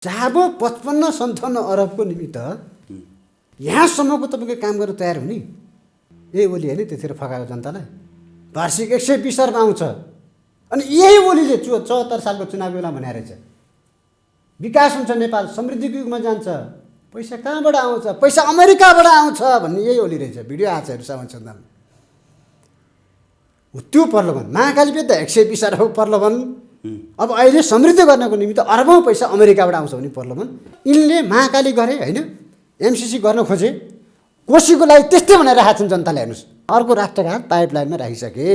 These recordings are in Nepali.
चाबो 55-57 अरबको निमित्त यहाँसम्मको तपाईँको काम गर्न तयार हुने ओली होइन त्यतिखेर फकाएको जनतालाई वार्षिक 120 अरब आउँछ। अनि यही ओलीले 74 सालको चुनाव बेला भनेर रहेछ विकास हुन्छ नेपाल समृद्धिको युगमा जान्छ, पैसा कहाँबाट आउँछ, पैसा अमेरिकाबाट आउँछ भन्ने यही ओली रहेछ। भिडियो आएको छ हेर्नु साउन चन्दनमा। त्यो प्रलोभन महाकाली बेच्दा 120 अरब प्रलोभन। अब अहिले समृद्धि गर्नको निमित्त अरबौँ पैसा अमेरिकाबाट आउँछ भने प्रलोभन। यिनले महाकाली गरे होइन, एमसिसी गर्न खोजे, कोसीको लागि त्यस्तै भनेर राखेका छन् जनताले। हेर्नुहोस् अर्को राष्ट्रघात पाइपलाइनमा राखिसके।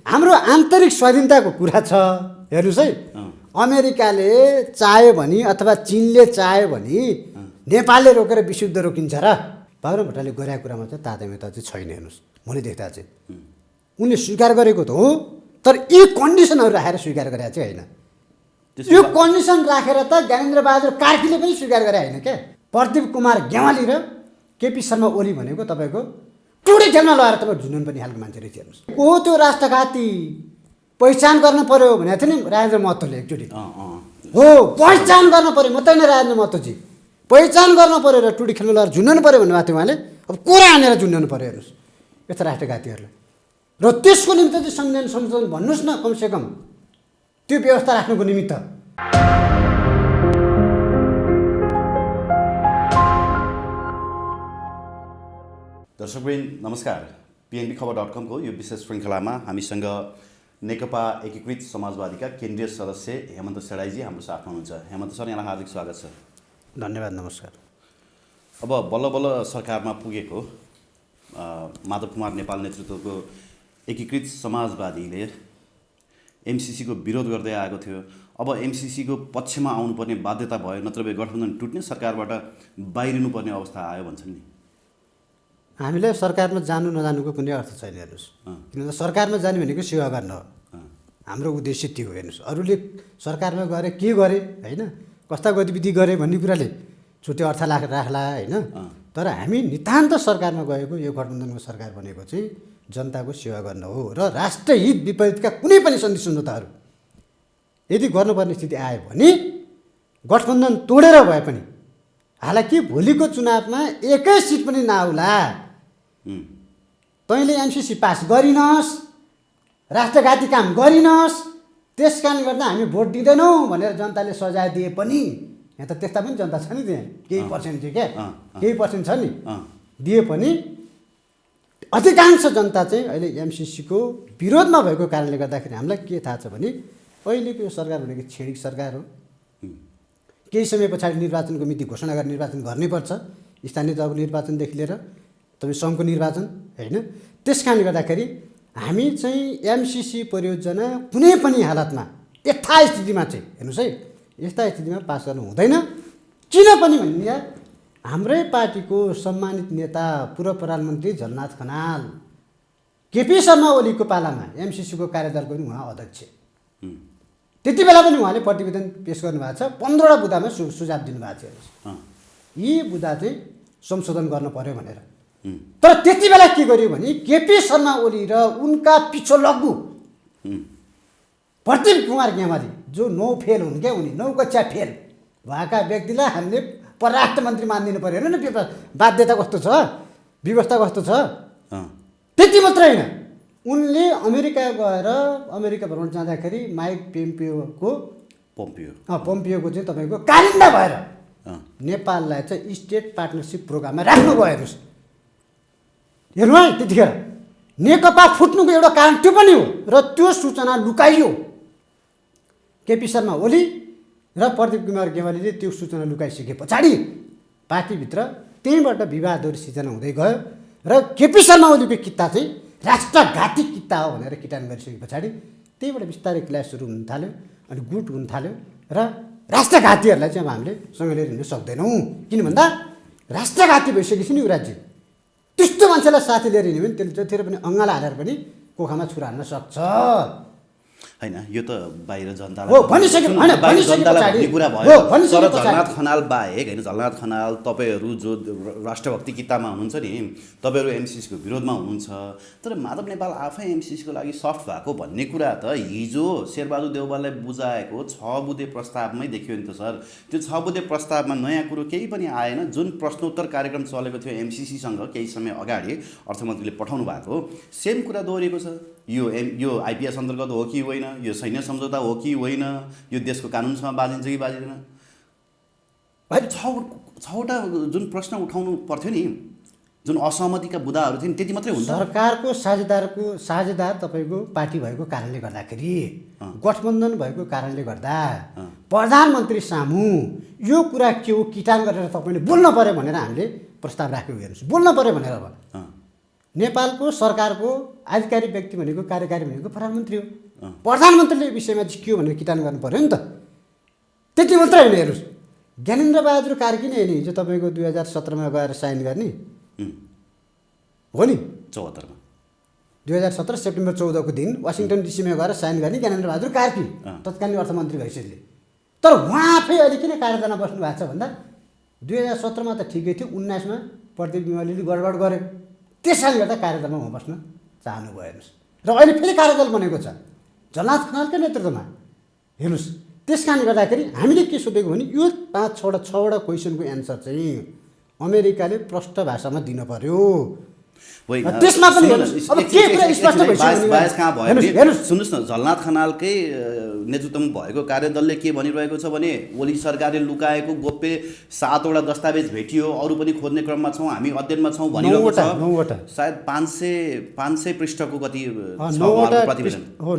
हाम्रो आन्तरिक स्वाधीनताको कुरा छ हेर्नुहोस् है। अमेरिकाले चाह्यो भने अथवा चीनले चाह्यो भने नेपालले रोकेर विशुद्ध रोकिन्छ र? बाबुराम भट्टराईले गरेको कुरामा चाहिँ तातेमेता चाहिँ छैन। हेर्नुहोस् मैले देख्दा चाहिँ उनले स्वीकार गरेको त हो, तर यी कन्डिसनहरू राखेर स्वीकार गरेका चाहिँ होइन। यो कन्डिसन राखेर त ज्ञानेन्द्र बहादुर कार्कीले पनि स्वीकार गरे होइन क्या। प्रदीप कुमार गेवाली र केपी शर्मा ओली भनेको तपाईँको टुडी खेल्न लगाएर तपाईँ झुन्नुन पनि खालको मान्छे रहेछ। हेर्नुहोस् को त्यो राष्ट्रघाती पहिचान गर्नु पर्यो भनेको थियो नि राजेन्द्र महतोले एकचोटि। हो पहिचान गर्नु पर्यो, मात्रै नै राजेन्द्र महतोजी पहिचान गर्नु पर्यो र टुडी खेल्न लगाएर झुन्नु पर्यो भन्नुभएको थियो उहाँले। अब कोरा हानेर झुन्नु पर्यो हेर्नुहोस् यस्ता राष्ट्रघातीहरूलाई। र त्यसको निमित्त चाहिँ संविधान संशोधन भन्नुहोस् न, कमसेकम त्यो व्यवस्था राख्नुको निमित्त। दर्शकवृन्द नमस्कार। PNB खबर.com को यो विशेष श्रृङ्खलामा हामीसँग नेकपा एकीकृत समाजवादीका केन्द्रीय सदस्य हेमन्त सेडाईजी हाम्रो साथमा हुनुहुन्छ। हेमन्त सर, यहाँलाई हार्दिक स्वागत छ। धन्यवाद, नमस्कार। अब बल्ल बल्ल सरकारमा पुगेको माधव कुमार नेपाल नेतृत्वको एकीकृत समाजवादीले एमसिसीको विरोध गर्दै आएको थियो। अब एमसिसीको पक्षमा आउनुपर्ने बाध्यता भयो, नत्र भए गठबन्धन टुट्ने, सरकारबाट बाहिरिनुपर्ने अवस्था आयो भन्छन् नि। हामीलाई सरकारमा जानु नजानुको कुनै अर्थ छैन। हेर्नुहोस् किनभने सरकारमा जाने भनेको सेवा गर्न हो, हाम्रो उद्देश्य त्यो हो। हेर्नुहोस् अरूले सरकारमा गएर के गरे होइन, कस्ता गतिविधि गरे भन्ने कुराले छुट्टै अर्थ राख्ला होइन। तर हामी नितान्त सरकारमा गएको, यो गठबन्धनको सरकार बनेको चाहिँ जनताको सेवा गर्न हो र राष्ट्रहित विपरीतका कुनै पनि सन्धि सम्झौताहरू यदि गर्नुपर्ने स्थिति आयो भने गठबन्धन तोडेर भए पनि, हालाकि भोलिको चुनावमा एकै सिट पनि नआउला, तैँले एमसिसी पास गरिनस्, राष्ट्रघाती काम गरिनस्, त्यस कारणले गर्दा हामी भोट दिँदैनौँ भनेर जनताले सजाय दिए पनि, यहाँ त त्यस्ता पनि जनता छ नि, त्यहाँ केही पर्सेन्ट थियो क्या, केही पर्सेन्ट छ नि, दिए पनि अधिकांश जनता चाहिँ अहिले एमसिसीको विरोधमा भएको कारणले गर्दाखेरि हामीलाई के थाहा छ भने अहिलेको यो सरकार भनेको छेडिक सरकार हो। केही समय पछाडि निर्वाचनको मिति घोषणा गरेर निर्वाचन गर्नैपर्छ, स्थानीय तहको निर्वाचनदेखि लिएर तपाईँ सङ्घको निर्वाचन होइन। त्यस कारणले गर्दाखेरि हामी चाहिँ एमसिसी परियोजना कुनै पनि हालतमा यथास्थितिमा चाहिँ हेर्नुहोस् है, यस्ता स्थितिमा पास गर्नु हुँदैन। किनभने भन्ने हाम्रै पार्टीको सम्मानित नेता पूर्व प्रधानमन्त्री झलनाथ खनाल, केपी शर्मा ओलीको पालामा एमसिसीको कार्यदलको पनि उहाँ अध्यक्ष, त्यति बेला पनि उहाँले प्रतिवेदन पेस गर्नुभएको छ। 15वटा बुदामा सुझाव दिनुभएको छ। यी बुदा चाहिँ संशोधन गर्नु पर्यो भनेर। तर त्यति बेला के गर्यो भने केपी शर्मा ओली र उनका पिछो लग्गु प्रदीप कुमार गेवाली जो 9 फेल हुन् क्या, उनी 9 कक्षा फेल भएका व्यक्तिलाई हामीले परराष्ट्र मन्त्री मानिदिनु पर्यो। हेर्नु न बाध्यता कस्तो छ, व्यवस्था कस्तो छ। त्यति मात्रै होइन, उनले अमेरिका गएर अमेरिका भ्रमण जाँदाखेरि माइक पोम्पियोको चाहिँ तपाईँको कारिन्दा भएर नेपाललाई चाहिँ स्टेट पार्टनरसिप प्रोग्राममा राख्नुभयो। हेर्नुहोस् हेर्नु है, त्यतिखेर नेकपा फुट्नुको एउटा कारण त्यो पनि हो र त्यो सूचना लुकाइयो। केपी शर्मा ओली र प्रदीप कुमार गेवालीले त्यो सूचना लुकाइसके पछाडि पार्टीभित्र त्यहीँबाट विवादहरू सिर्जना हुँदै गयो र केपी शर्मा ओलीको किता चाहिँ राष्ट्रघाती किता हो भनेर किटान गरिसके पछाडि त्यहीबाट बिस्तारै क्लास सुरु हुन थाल्यो, अनि गुट हुन थाल्यो र राष्ट्रघातीहरूलाई चाहिँ अब हामीले सँगै लिएर हिँड्न सक्दैनौँ। किन भन्दा राष्ट्रघाती भइसकेपछि नि यो राज्य त्यस्तो मान्छेलाई साथी लिएर हिँड्यो भने त्यसले जतिखेर पनि अँगाला हालेर पनि कोखामा छुरा हान्न सक्छ। होइन यो त बाहिर जनतालाई हो, भनिसके- सुन्नु, होइन, बाहिर भनिसके जनतालाई पछाडि- भन्ने कुरा हो, भयो भनिसके तर पछाडि- झलनाथ खनाल बाहेक होइन झलनाथ खनाल तपाईँहरू जो राष्ट्रभक्ति किताबमा हुनुहुन्छ नि तपाईँहरू एमसिसीको विरोधमा हुनुहुन्छ तर माधव नेपाल आफै एमसिसीको लागि सफ्ट भएको भन्ने कुरा त हिजो शेरबहादुर देउवालाई बुझाएको 6 बुँदे प्रस्तावमै देखियो नि त सर। त्यो 6 बुँदे प्रस्तावमा नयाँ कुरो केही पनि आएन। जुन प्रश्नोत्तर कार्यक्रम चलेको थियो एमसिसीसँग केही समय अगाडि अर्थमन्त्रीले पठाउनु भएको सेम कुरा दोहोरिएको छ। यो आइपिएस अन्तर्गत हो कि होइन, यो सैन्य सम्झौता हो कि होइन, यो देशको कानुनसँग बाजिन्छ कि बाजिँदैन। छवटा जुन प्रश्न उठाउनु पर्थ्यो नि, जुन असहमतिका बुदाहरू थिए नि त्यति मात्रै हुन्छ। सरकारको साझेदार तपाईँको पार्टी भएको कारणले गर्दाखेरि, गठबन्धन भएको कारणले गर्दा प्रधानमन्त्री सामु यो कुरा के हो किटान गरेर तपाईँले बोल्न पर्यो भनेर हामीले प्रस्ताव राखेको हेर्नुहोस्। बोल्न पर्यो भनेर अब नेपालको सरकारको आधिकारिक व्यक्ति भनेको कार्यकारी भनेको प्रधानमन्त्री हो। प्रधानमन्त्रीले यो विषयमा चाहिँ के हो भनेर किटान गर्नु पर्यो नि त। त्यति मात्रै होइन हेर्नुहोस्, ज्ञानेन्द्र बहादुर कार्की नै हिजो तपाईँको 2017मा गएर साइन गर्ने हो नि, 74मा 2017 सेप्टेम्बर 14को दिन वासिङटन डिसीमा गएर साइन गर्ने ज्ञानेन्द्र बहादुर कार्की तत्कालीन अर्थमन्त्री हैसियतले। तर उहाँ आफै अहिले किन कार्यदलमा बस्नु भएको छ भन्दा 2017मा त ठिकै थियो, 19मा प्रदीप विमलले गडबड गर्यो, त्यस कारणले गर्दा कार्यदलमा उहाँ बस्न चाहनु भयो हेर्नुहोस्। र अहिले फेरि कार्यदल बनेको छ झलनाथ खनालकै नेतृत्वमा हेर्नुहोस्। त्यस कारणले गर्दाखेरि हामीले के सोधेको भने यो 5-6वटा क्वेसनको एन्सर चाहिँ अमेरिकाले प्रष्ट भाषामा दिन पर्यो। त्यसमा पनि अब के कुरा स्पष्ट सुन्नुहोस् न, झलनाथ खनालकै नेतृत्वमा भएको कार्यदलले के भनिरहेको छ भने ओली सरकारले लुकाएको गोप्य 7वटा दस्तावेज भेटियो, अरू पनि खोज्ने क्रममा छौँ, हामी अध्ययनमा छौँ भनिरहेको छ। सायद 500 पृष्ठको कति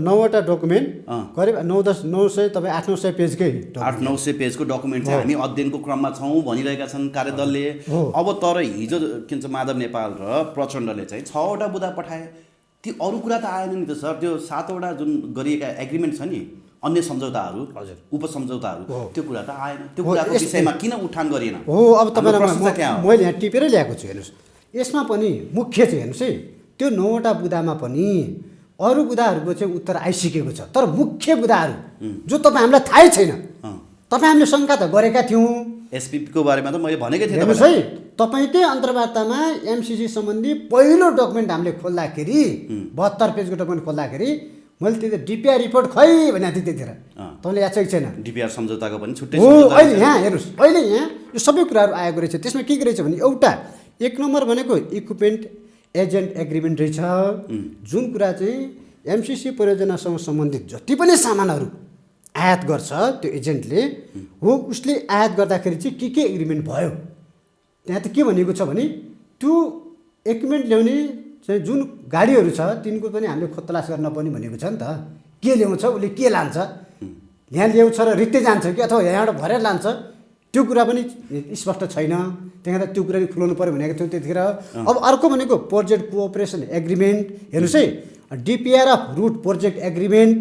9वटा डकुमेन्ट करिब 900 तपाईँ 800 पेजकै 800 पेजको डकुमेन्ट चाहिँ हामी अध्ययनको क्रममा छौँ भनिरहेका छन् कार्यदलले। अब तर हिजो के भन्छ माधव नेपाल र प्रचण्डले चाहिँ 6वटा बुँदा पठाए, ती अरू कुरा त आएन नि त सर। त्यो 7वटा जुन गरिएका एग्रिमेन्ट छ नि, अन्य सम्झौताहरू, उपसम्झौताहरू, त्यो कुरा त आएन। त्यो कुराको विषयमा किन उठान गरिएन हो। अब तपाईँलाई मैले यहाँ टिपेर ल्याएको छु हेर्नुहोस्। यसमा पनि मुख्य चाहिँ हेर्नुहोस् है, त्यो 9वटा बुँदामा पनि अरू बुँदाहरूको चाहिँ उत्तर आइसकेको छ, तर मुख्य बुँदाहरू जो तपाईँ हामीलाई थाहै छैन, तपाईँ हामीले शङ्का त गरेका थियौँ। एसपीको बारेमा त मैले भनेकै थिएँ हेर्नुहोस् है, तपाईँकै अन्तर्वार्तामा एमसिसी सम्बन्धी पहिलो डकुमेन्ट हामीले खोल्दाखेरि 72 पेजको डकुमेन्ट खोल्दाखेरि मैले त्यो डिपिआर रिपोर्ट खै भनेको थिएँ त्यतिखेर, तपाईँले याद छ कि छैन? डिपिआर सम्झौताको पनि छुट्टै हो। अहिले यहाँ हेर्नुहोस्, अहिले यहाँ यो सबै कुराहरू आएको रहेछ। त्यसमा के रहेछ भने एउटा 1 नम्बर भनेको इक्विपमेन्ट एजेन्ट एग्रिमेन्ट रहेछ, जुन कुरा चाहिँ एमसिसी परियोजनासँग सम्बन्धित जति पनि सामानहरू आयात गर्छ त्यो एजेन्टले हो, उसले आयात गर्दाखेरि चाहिँ के एग्रिमेन्ट भयो त्यहाँ त के भनिएको छ भने त्यो इक्विपमेन्ट ल्याउने चाहिँ जुन गाडीहरू छ तिनको पनि हामीले खोतलास गर्न पनि भनेको छ नि त। के ल्याउँछ, उसले के लान्छ, यहाँ ल्याउँछ र रित्तै जान्छ कि अथवा यहाँबाट भरेर लान्छ, त्यो कुरा पनि स्पष्ट छैन। त्यहाँ त्यो कुरा पनि खुलाउनु पऱ्यो भनेको थियो त्यतिखेर। अब अर्को भनेको प्रोजेक्ट कोअपरेसन एग्रिमेन्ट हेर्नुहोस् है, DPR of route project agreement,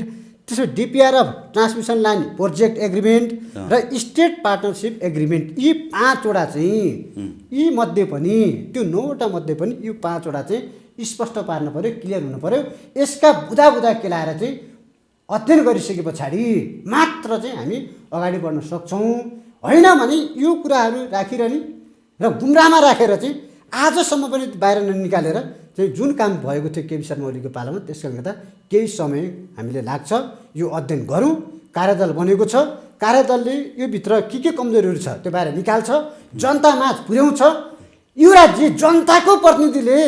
त्यसो DPR of transmission line project agreement र स्टेट पार्टनरसिप एग्रिमेन्ट, यी 5वटा चाहिँ यी मध्ये पनि त्यो 9वटा मध्ये पनि यो 5वटा चाहिँ स्पष्ट पार्नु पऱ्यो, क्लियर हुनु पऱ्यो। यसका बुदा केलाएर चाहिँ अध्ययन गरिसके पछाडि मात्र चाहिँ हामी अगाडि बढ्न सक्छौँ। होइन भने यो कुराहरू राखिरहने र गुमराहमा राखेर चाहिँ आजसम्म पनि बाहिर ननिकालेर चाहिँ जुन काम भएको थियो केपी शर्मा ओलीको पालामा, त्यसले गर्दा केही समय हामीले लाग्छ यो अध्ययन गरौँ। कार्यदल बनेको छ, कार्यदलले यो भित्र के कमजोरीहरू छ त्यो बाहिर निकाल्छ, जनतामाझ पुर्याउँछ। यो राज्य जनताको प्रतिनिधिले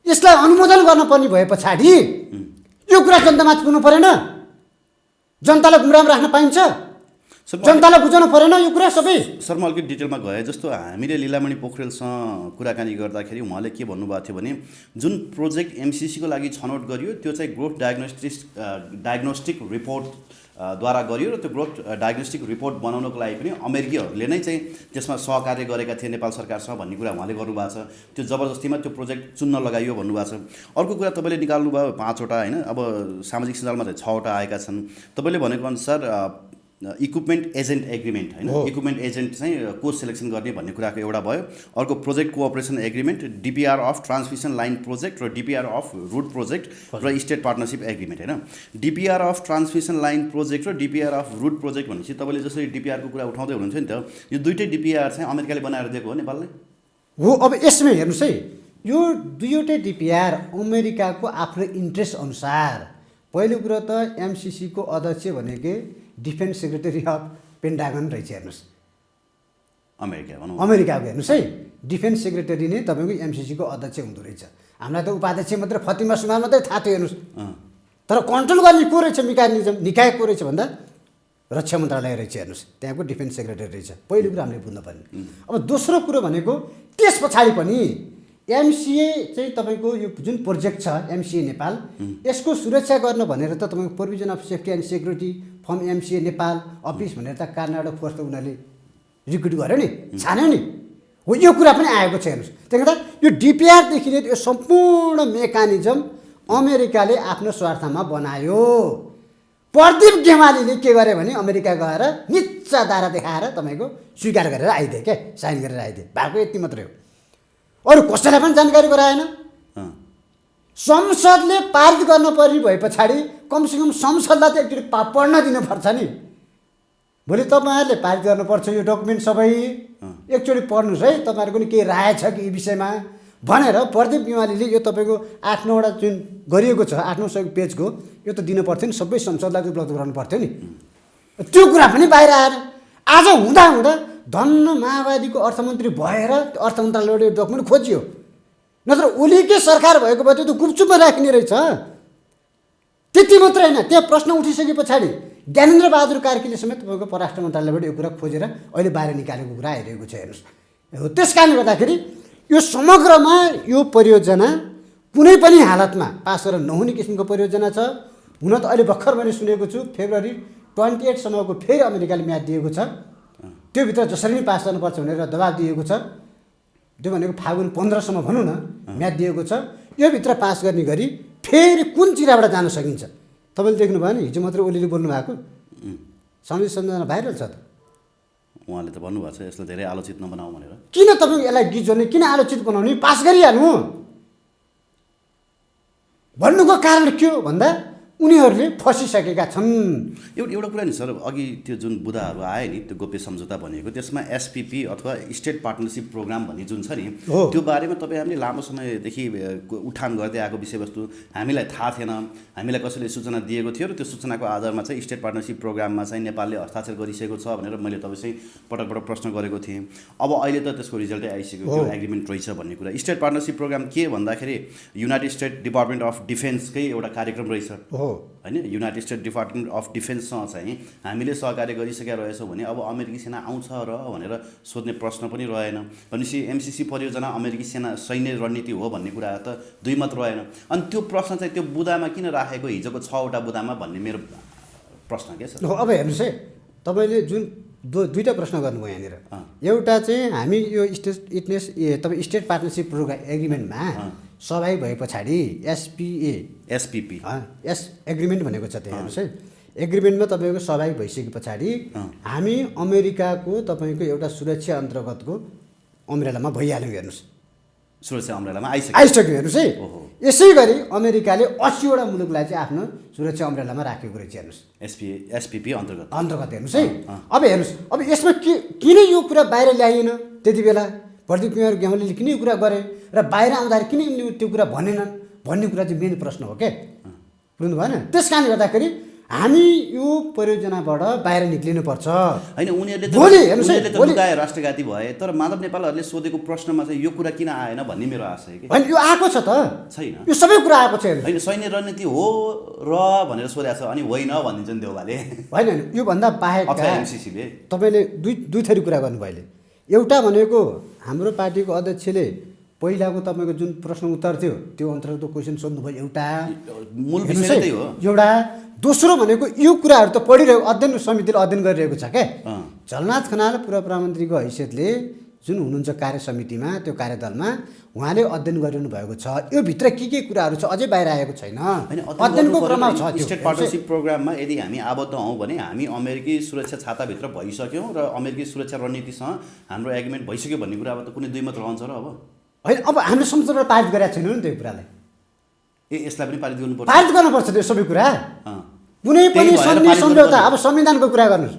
यसलाई अनुमोदन गर्नुपर्ने भए पछाडि यो कुरा जनतामाझ पुग्नु परेन? जनतालाई गुमराहमा राख्न पाइन्छ? जनतालाई बुझाउनु परेन यो कुरा सबै? सर म अलिकति डिटेलमा गएँ। जस्तो हामीले लीलामणि पोखरेलसँग कुराकानी गर्दाखेरि उहाँले के भन्नुभएको थियो भने जुन प्रोजेक्ट एमसिसीको लागि छनौट गरियो त्यो चाहिँ ग्रोथ डायग्नोस्टिक रिपोर्ट द्वारा गरियो र त्यो ग्रोथ डायग्नोस्टिक रिपोर्ट बनाउनको लागि पनि अमेरिकीहरूले नै चाहिँ त्यसमा सहकार्य गरेका थिए नेपाल सरकारसँग भन्ने कुरा उहाँले गर्नुभएको छ। त्यो जबरजस्तीमा त्यो प्रोजेक्ट चुन्न लगाइयो भन्नुभएको छ। अर्को कुरा तपाईँले निकाल्नुभयो 5वटा होइन, अब सामाजिक सञ्जालमा चाहिँ 6वटा आएका छन्। तपाईँले भनेको अनुसार इक्विपमेन्ट एजेन्ट एग्रिमेन्ट होइन, इक्विपमेन्ट एजेन्ट चाहिँ को सेलेक्सन गर्ने भन्ने कुराको एउटा भयो। अर्को project cooperation agreement, DPR of transmission line project र डिपिआर अफ रुट प्रोजेक्ट र स्टेट पार्टनरसिप एग्रिमेन्ट होइन। DPR of transmission line project र डिपिआर अफ रुट प्रोजेक्ट भनेपछि तपाईँले जसरी डिपिआरको कुरा उठाउँदै हुनुहुन्छ नि त, यो दुइटै डिपिआर चाहिँ अमेरिकाले बनाएर दिएको हो नेपालले हो। अब यसमा हेर्नुहोस् है, यो दुईवटै डिपिआर अमेरिकाको आफ्नो इन्ट्रेस्ट अनुसार। पहिलो कुरो त एमसिसीको अध्यक्ष भनेको डिफेन्स सेक्रेटरी अफ पेन्टागन रहेछ। हेर्नुहोस् अमेरिका भनौँ, अमेरिकाको हेर्नुहोस् है, डिफेन्स सेक्रेटरी नै तपाईँको एमसिसीको अध्यक्ष हुँदो रहेछ। हामीलाई त उपाध्यक्ष मात्रै फतिमा सुनार मात्रै थाहा थियो हेर्नुहोस्, तर कन्ट्रोल गर्ने को रहेछ मेकानिजम, निकाय को रहेछ भन्दा रक्षा मन्त्रालय रहेछ। हेर्नुहोस् त्यहाँको डिफेन्स सेक्रेटरी रहेछ। पहिलो कुरो हामीले बुझ्नुपर्ने। अब दोस्रो कुरो भनेको त्यस पछाडि पनि एमसिए चाहिँ तपाईँको यो जुन प्रोजेक्ट छ एमसिए नेपाल, यसको सुरक्षा गर्न भनेर त तपाईँको provision of safety and security from MCA Nepal office भनेर त कर्नाटक फोर्स त उनीहरूले रिक्रुट गर्यो नि, छान्यो नि, हो यो कुरा पनि आएको छ। हेर्नुहोस् त्यही गर्दा यो डिपिआरदेखि नै यो सम्पूर्ण मेकानिजम अमेरिकाले आफ्नो स्वार्थमा बनायो। प्रदीप गेवालीले के गरे भने अमेरिका गएर निच्चा दारा देखाएर तपाईँको स्वीकार गरेर आइदिए, क्या साइन गरेर आइदिए, भएको यति मात्रै हो। अरू कसैलाई पनि जानकारी गराएन। संसदले पारित गर्न पर्ने भए पछाडि कमसेकम संसदलाई त एकचोटि पढ्न दिनुपर्छ नि। भोलि तपाईँहरूले पारित गर्नुपर्छ यो डकुमेन्ट सबै, एकचोटि पढ्नुहोस् है, तपाईँहरूको नि केही राय छ कि यी विषयमा भनेर प्रदीप गेवालीले यो तपाईँको 8-9वटा जुन गरिएको छ 8-9 पेजको यो त दिनु पर्थ्यो नि, सबै संसदलाई उपलब्ध गराउनु पर्थ्यो नि। त्यो कुरा पनि बाहिर आएर आज हुँदा हुँदा धन्न माओवादीको अर्थमन्त्री भएर अर्थ मन्त्रालयबाट यो डकुमेन्ट खोजियो, नत्र ओलीकै सरकार भएको भए त्यो त गुपचुपमा राखिने रहेछ। त्यति मात्रै होइन, त्यहाँ प्रश्न उठिसके पछाडि ज्ञानेन्द्र बहादुर कार्कीले समेत तपाईँको परराष्ट्र मन्त्रालयबाट यो कुरा खोजेर अहिले बाहिर निकालेको कुरा आइरहेको छ। हेर्नुहोस् त्यस कारणले गर्दाखेरि यो समग्रमा यो परियोजना कुनै पनि हालतमा पास गरेर नहुने किसिमको परियोजना छ। हुन त अहिले भर्खर मैले सुनेको छु फेब्रुअरी 28 सम्मको फेरि अमेरिकाले म्याद दिएको छ, त्योभित्र जसरी नै पास गर्नुपर्छ भनेर दबाब दिएको छ। त्यो भनेको फागुन 15 सम्म भनौँ न म्याद दिएको छ। योभित्र पास गर्ने गरी फेरि कुन चिराबाट जान सकिन्छ। तपाईँले देख्नुभयो नि हिजो मात्रै ओलीले बोल्नु भएको संसदीय सम्झना भाइरल छ त, उहाँले त भन्नुभएको छ यसलाई धेरै आलोचित नबनाऊ भनेर। किन तपाईँको यसलाई गिजोर्ने, किन आलोचित बनाउने, पास गरिहाल्नु भन्नुको कारण के हो भन्दा उनीहरूले फसिसकेका छन्। एउटा कुरा नि सर, अघि त्यो जुन बुदाहरू आयो नि त्यो गोप्य सम्झौता भनेको, त्यसमा एसपिपी अथवा स्टेट पार्टनरसिप प्रोग्राम भन्ने जुन छ नि, त्यो बारेमा तपाईँ हामीले लामो समयदेखि उठान गर्दै आएको विषयवस्तु हामीलाई थाहा थिएन। हामीलाई कसैले सूचना दिएको थियो र त्यो सूचनाको आधारमा चाहिँ स्टेट पार्टनरसिप प्रोग्राममा चाहिँ नेपालले हस्ताक्षर गरिसकेको छ भनेर मैले तपाईँसँग पटक पटक प्रश्न गरेको थिएँ। अब अहिले त त्यसको रिजल्टै आइसक्यो, त्यो एग्रिमेन्ट रहेछ भन्ने कुरा। स्टेट पार्टनरसिप प्रोग्राम के भन्दाखेरि युनाइटेड स्टेट डिपार्टमेन्ट अफ डिफेन्सकै एउटा कार्यक्रम रहेछ होइन। युनाइटेड स्टेट डिपार्टमेन्ट अफ डिफेन्ससँग चाहिँ हामीले सहकार्य गरिसकेका रहेछौँ भने अब अमेरिकी सेना आउँछ र भनेर सोध्ने प्रश्न पनि रहेन। भनेपछि एमसिसी परियोजना अमेरिकी सेना सैन्य रणनीति हो भन्ने कुरा त दुई मत रहेन। अनि त्यो प्रश्न चाहिँ त्यो बुदामा किन राखेको हिजोको 6वटा बुदामा भन्ने मेरो प्रश्न के छ। अब हेर्नुहोस् है, तपाईँले जुन दुईवटा प्रश्न गर्नुभयो यहाँनिर। एउटा चाहिँ हामी यो तपाईँ स्टेट पार्टनरसिप प्रोग्राम एग्रिमेन्टमा सहभागी भए पछाडि एसपिपी एग्रिमेन्ट भनेको छ त्यहाँ। हेर्नुहोस् है, एग्रिमेन्टमा तपाईँको सहभागी भइसके पछाडि हामी अमेरिकाको तपाईँको एउटा सुरक्षा अन्तर्गतको अम्ब्रेलामा भइहाल्यौँ। हेर्नुहोस् सुरक्षा अम्ब्रेलामा आइसक्यो। हेर्नुहोस् है, यसै गरी अमेरिकाले 80वटा मुलुकलाई चाहिँ आफ्नो सुरक्षा अम्ब्रेलामा राखेको रहेछ। हेर्नुहोस् एसपिपी अन्तर्गत हेर्नुहोस् है। अब हेर्नुहोस्, अब यसमा किन यो कुरा बाहिर ल्याइएन त्यति बेला, प्रदीप कुमार गेवालीले किन यो कुरा गरे र बाहिर आउँदाखेरि किन यिनले त्यो कुरा भनेनन् भन्ने कुरा चाहिँ मेन प्रश्न हो क्या, बुझ्नु भएन। त्यस कारणले गर्दाखेरि हामी यो परियोजनाबाट बाहिर निक्लिनुपर्छ होइन। उनीहरूले त लुकाए राष्ट्रघाती भए, तर माधव नेपालहरूले सोधेको प्रश्नमा चाहिँ यो कुरा किन आएन भन्ने मेरो आशा है कि। होइन यो आएको छ त, छैन यो सबै कुरा आएको छ। होइन सैन्य रणनीति हो र भनेर सोधेको छ अनि होइन भनिदिन्छन् देउवाले। होइन योभन्दा बाहेक एमसिसीले तपाईँले दुई थरी कुरा गर्नुभयो अहिले। एउटा भनेको हाम्रो पार्टीको अध्यक्षले पहिलाको तपाईँको जुन प्रश्न उत्तर थियो त्यो अन्तर्गत क्वेसन सोध्नुभयो, एउटा मूल विषय त्यही हो। एउटा दोस्रो भनेको यो कुराहरू त पढिरहेको अध्ययन समितिले अध्ययन गरिरहेको छ क्या। झलनाथ खनाल पूर्व प्रधानमन्त्रीको हैसियतले जुन हुनुहुन्छ कार्य समितिमा त्यो कार्यदलमा उहाँले अध्ययन गरिरहनु भएको छ। यो भित्र के कुराहरू छ अझै बाहिर आएको छैन। अध्ययनको क्रममा छ त्यो। स्टेट पार्टनरसिप प्रोग्राममा यदि हामी आबद्ध हौँ भने हामी अमेरिकी सुरक्षा छाताभित्र भइसक्यौँ र अमेरिकी सुरक्षा रणनीतिसँग हाम्रो एग्रिमेन्ट भइसक्यो भन्ने कुरा अब त कुनै दुई मात्र रहन्छ र अब होइन। अब हामीले संसदबाट पारित गरेका छैनौँ नि त्यो कुरालाई। यसलाई पनि पारित गर्नुपर्छ। पारित गर्नुपर्छ त्यो सबै कुरा। कुनै पनि सन्धि सम्झौता, अब संविधानको कुरा गर्नुहोस्,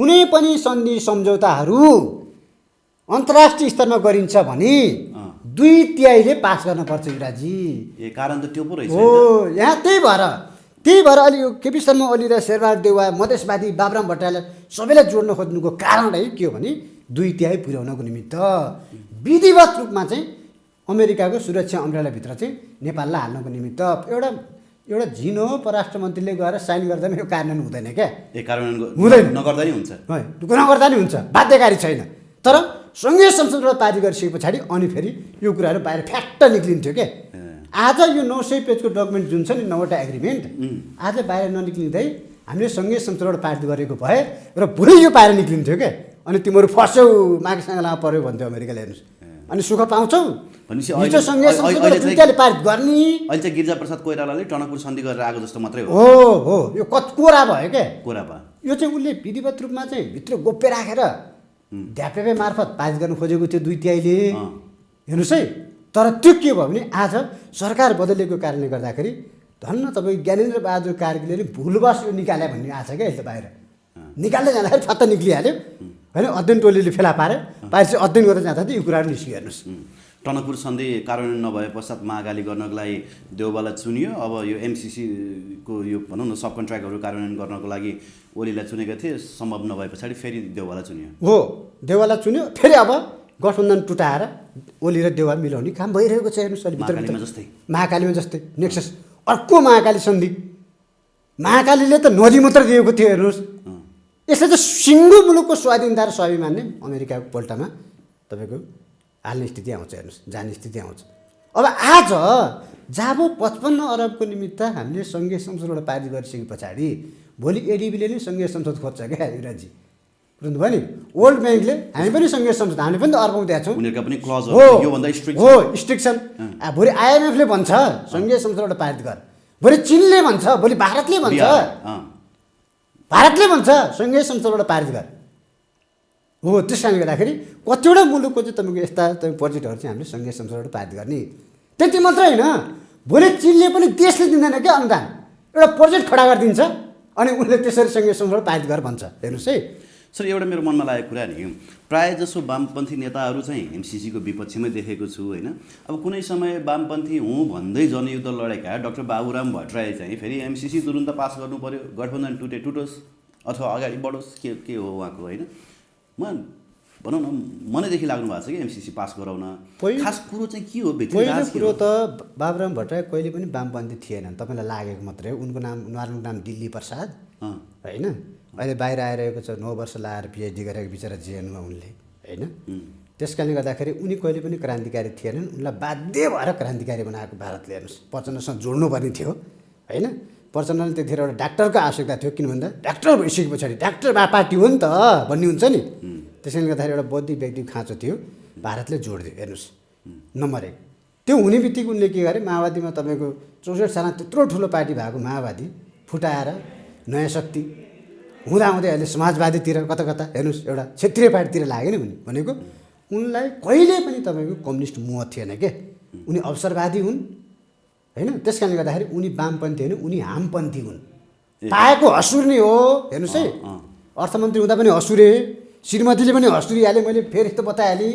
कुनै पनि सन्धि सम्झौताहरू अन्तर्राष्ट्रिय स्तरमा गरिन्छ भने 2/3 पास गर्नुपर्छ युवराजी। कारण त त्यो पो रहेछ हो। यहाँ त्यही भएर अलि यो केपी शर्मा ओली र शेरबहादुर देउवा मधेसवादी बाबुराम भट्टराईलाई सबैलाई जोड्न खोज्नुको कारण के हो भने 2/3 पुर्याउनको निमित्त विधिवत रूपमा चाहिँ अमेरिकाको सुरक्षा अम्ब्रेलाभित्र चाहिँ नेपाललाई हाल्नको निमित्त एउटा झिनो परराष्ट्र मन्त्रीले गएर साइन गर्दा यो कार्यान्वयन हुँदैन क्या। हुँदैन, नगर्दा नि हुन्छ। नगर्दा नि हुन्छ, बाध्यकारी छैन। तर सङ्घीय संसदबाट पारित गरिसके पछाडि अनि फेरि यो कुराहरू बाहिर फ्याट्ट निक्लिन्थ्यो क्या। आज यो 900 पेजको डकुमेन्ट जुन छ नि 9वटा एग्रिमेन्ट आज बाहिर ननिक्लिँदै हामीले सङ्घीय संसदबाट पारित गरेको भए र भोलि यो बाहिर निक्लिन्थ्यो क्या। अनि तिमीहरू फस्यौ माघसँगलामा पर्यो भन्थ्यो अमेरिकाले। हेर्नुहोस् अनि सुख पाउँछौ हिजो सङ्घीय संसदबाट दुईटाले पारित गर्ने। अहिले चाहिँ गिरिजाप्रसाद कोइरालाले टनकपुर सन्धि गरेर आएको जस्तो मात्रै हो। हो यो कोरा भयो क्या। कोरा भयो। यो चाहिँ उसले विधिवत रूपमा चाहिँ भित्र गोप्य राखेर ध्यापेपे मार्फत पारित गर्नु खोजेको थियो 2/3ले। हेर्नुहोस् है। तर त्यो के भयो भने आज सरकार बदलिएको कारणले गर्दाखेरि धन्न तपाईँ ज्ञानेन्द्र बहादुर कार्कीले भुलवश यो निकाल्यो भन्ने आएको छ क्या। अहिले बाहिर निकाल्दै जाँदाखेरि फत्त निक्लिहाल्यो होइन। अध्ययन टोलीले फेला पारेपछि अध्ययन गर्दै जाँदा यो कुराहरू निस्कियो। हेर्नुहोस् टनकपुर सन्धि कार्यान्वयन नभए पश्चात महागाली गर्नको लागि देउवालाई चुनियो। अब यो एमसिसीको यो भनौँ न सब कन्ट्र्याक्टहरू कार्यान्वयन गर्नको लागि ओलीलाई चुनेका थिए। सम्भव नभए पछाडि फेरि देउवालाई चुनियो। हो देउवालाई चुन्यो। फेरि अब गठबन्धन टुटाएर ओली र देउवा मिलाउने काम भइरहेको छ। हेर्नुहोस् अलि महाकालीमा जस्तै नेक्सस अर्को महाकाली सन्धि। महाकालीले त नदी मात्र दिएको थियो। हेर्नुहोस् यसले त सिङ्गो मुलुकको स्वाधीनता र स्वाभिमानले अमेरिकाको पोल्टामा तपाईँको हाल्ने स्थिति आउँछ। हेर्नुहोस् जाने स्थिति आउँछ। अब आज जब 55 अरबको निमित्त हामीले सङ्घीय संसदबाट पारित गरिसके पछाडि भोलि एडिबीले नै सङ्घीय संसद खोज्छ क्या युवराजी। बुझ्नुभयो नि। वर्ल्ड ब्याङ्कले हामी पनि सङ्घीय संसद हामीले पनि त अर्काउँ दिएको छौँ। हो स्ट्रिक्ट छन्। भोलि आइएमएफले भन्छ सङ्घीय संसदबाट पारित गर। भोलि चिनले भन्छ, भोलि भारतले भन्छ सङ्घीय संसदबाट पारित गर। हो त्यस कारणले गर्दाखेरि कतिवटा मुलुकको चाहिँ तपाईँको यस्ता प्रोजेक्टहरू चाहिँ हामीले सङ्घीय संसदबाट पारित गर्ने। त्यति मात्रै होइन, भोलि चिनले पनि देशले दिँदैन क्या अनुदान, एउटा प्रोजेक्ट खडा गरिदिन्छ अनि उनले त्यसरी सङ्घीय संसदबाट पारित गर भन्छ। हेर्नुहोस् है सर, एउटा मेरो मनमा लागेको कुरा नि प्रायः जसो वामपन्थी नेताहरू चाहिँ एमसिसीको विपक्षमै देखेको छु होइन। अब कुनै समय वामपन्थी हुँ भन्दै जनयुद्ध लडेका डाक्टर बाबुराम भट्टराई चाहिँ फेरि एमसिसी तुरुन्त पास गर्नु पऱ्यो, गठबन्धन टुटोस् अथवा अगाडि बढोस् के हो उहाँको होइन। भनौँ न मनैदेखि लाग्नु भएको छ कि एमसिसी पास गराउन। खास कुरो चाहिँ के हो? पहिलो कुरो त बाबुराम भट्टराई कहिले पनि वामपन्थी थिएनन्। तपाईँलाई लागेको मात्रै हो। उनको नाम दिल्ली प्रसाद होइन। अहिले बाहिर आइरहेको छ 9 वर्ष लाएर पिएचडी गरेको बिचरा जेएनमा उनले होइन। त्यस कारणले गर्दाखेरि उनी कहिले पनि क्रान्तिकारी थिएनन्। उनलाई बाध्य भएर क्रान्तिकारी बनाएको भारतले। हेर्नुहोस् प्रचण्डसँग जोड्नुपर्ने थियो होइन। प्रचण्डले त्यतिखेर एउटा डाक्टरको आवश्यकता थियो। किन भन्दा डाक्टर भइसके पछाडि डाक्टर पार्टी हो नि त भन्ने हुन्छ नि। त्यसैले गर्दाखेरि एउटा बौद्धिक व्यक्तिको खाँचो थियो, भारतले जोडिदियो। हेर्नुहोस् नम्बर 1 त्यो हुने बित्तिकै उनले के गरे, माओवादीमा तपाईँको 64 सालमा त्यत्रो ठुलो पार्टी भएको माओवादी फुटाएर नयाँ शक्ति हुँदाहुँदै अहिले समाजवादीतिर कता हेर्नुहोस् एउटा क्षेत्रीय पार्टीतिर लाग्यो नि भनेको। उनलाई कहिले पनि तपाईँको कम्युनिस्ट मोह थिएन के। उनी अवसरवादी हुन् होइन। त्यस कारणले गर्दाखेरि उनी वामपन्थी होइन, उनी हामपन्थी हुन्। पाएको हसुर नै हो। हेर्नुहोस् है अर्थमन्त्री हुँदा पनि हसुरे, श्रीमतीले पनि हसुरिहालेँ, मैले फेरि यस्तो बताइहालेँ।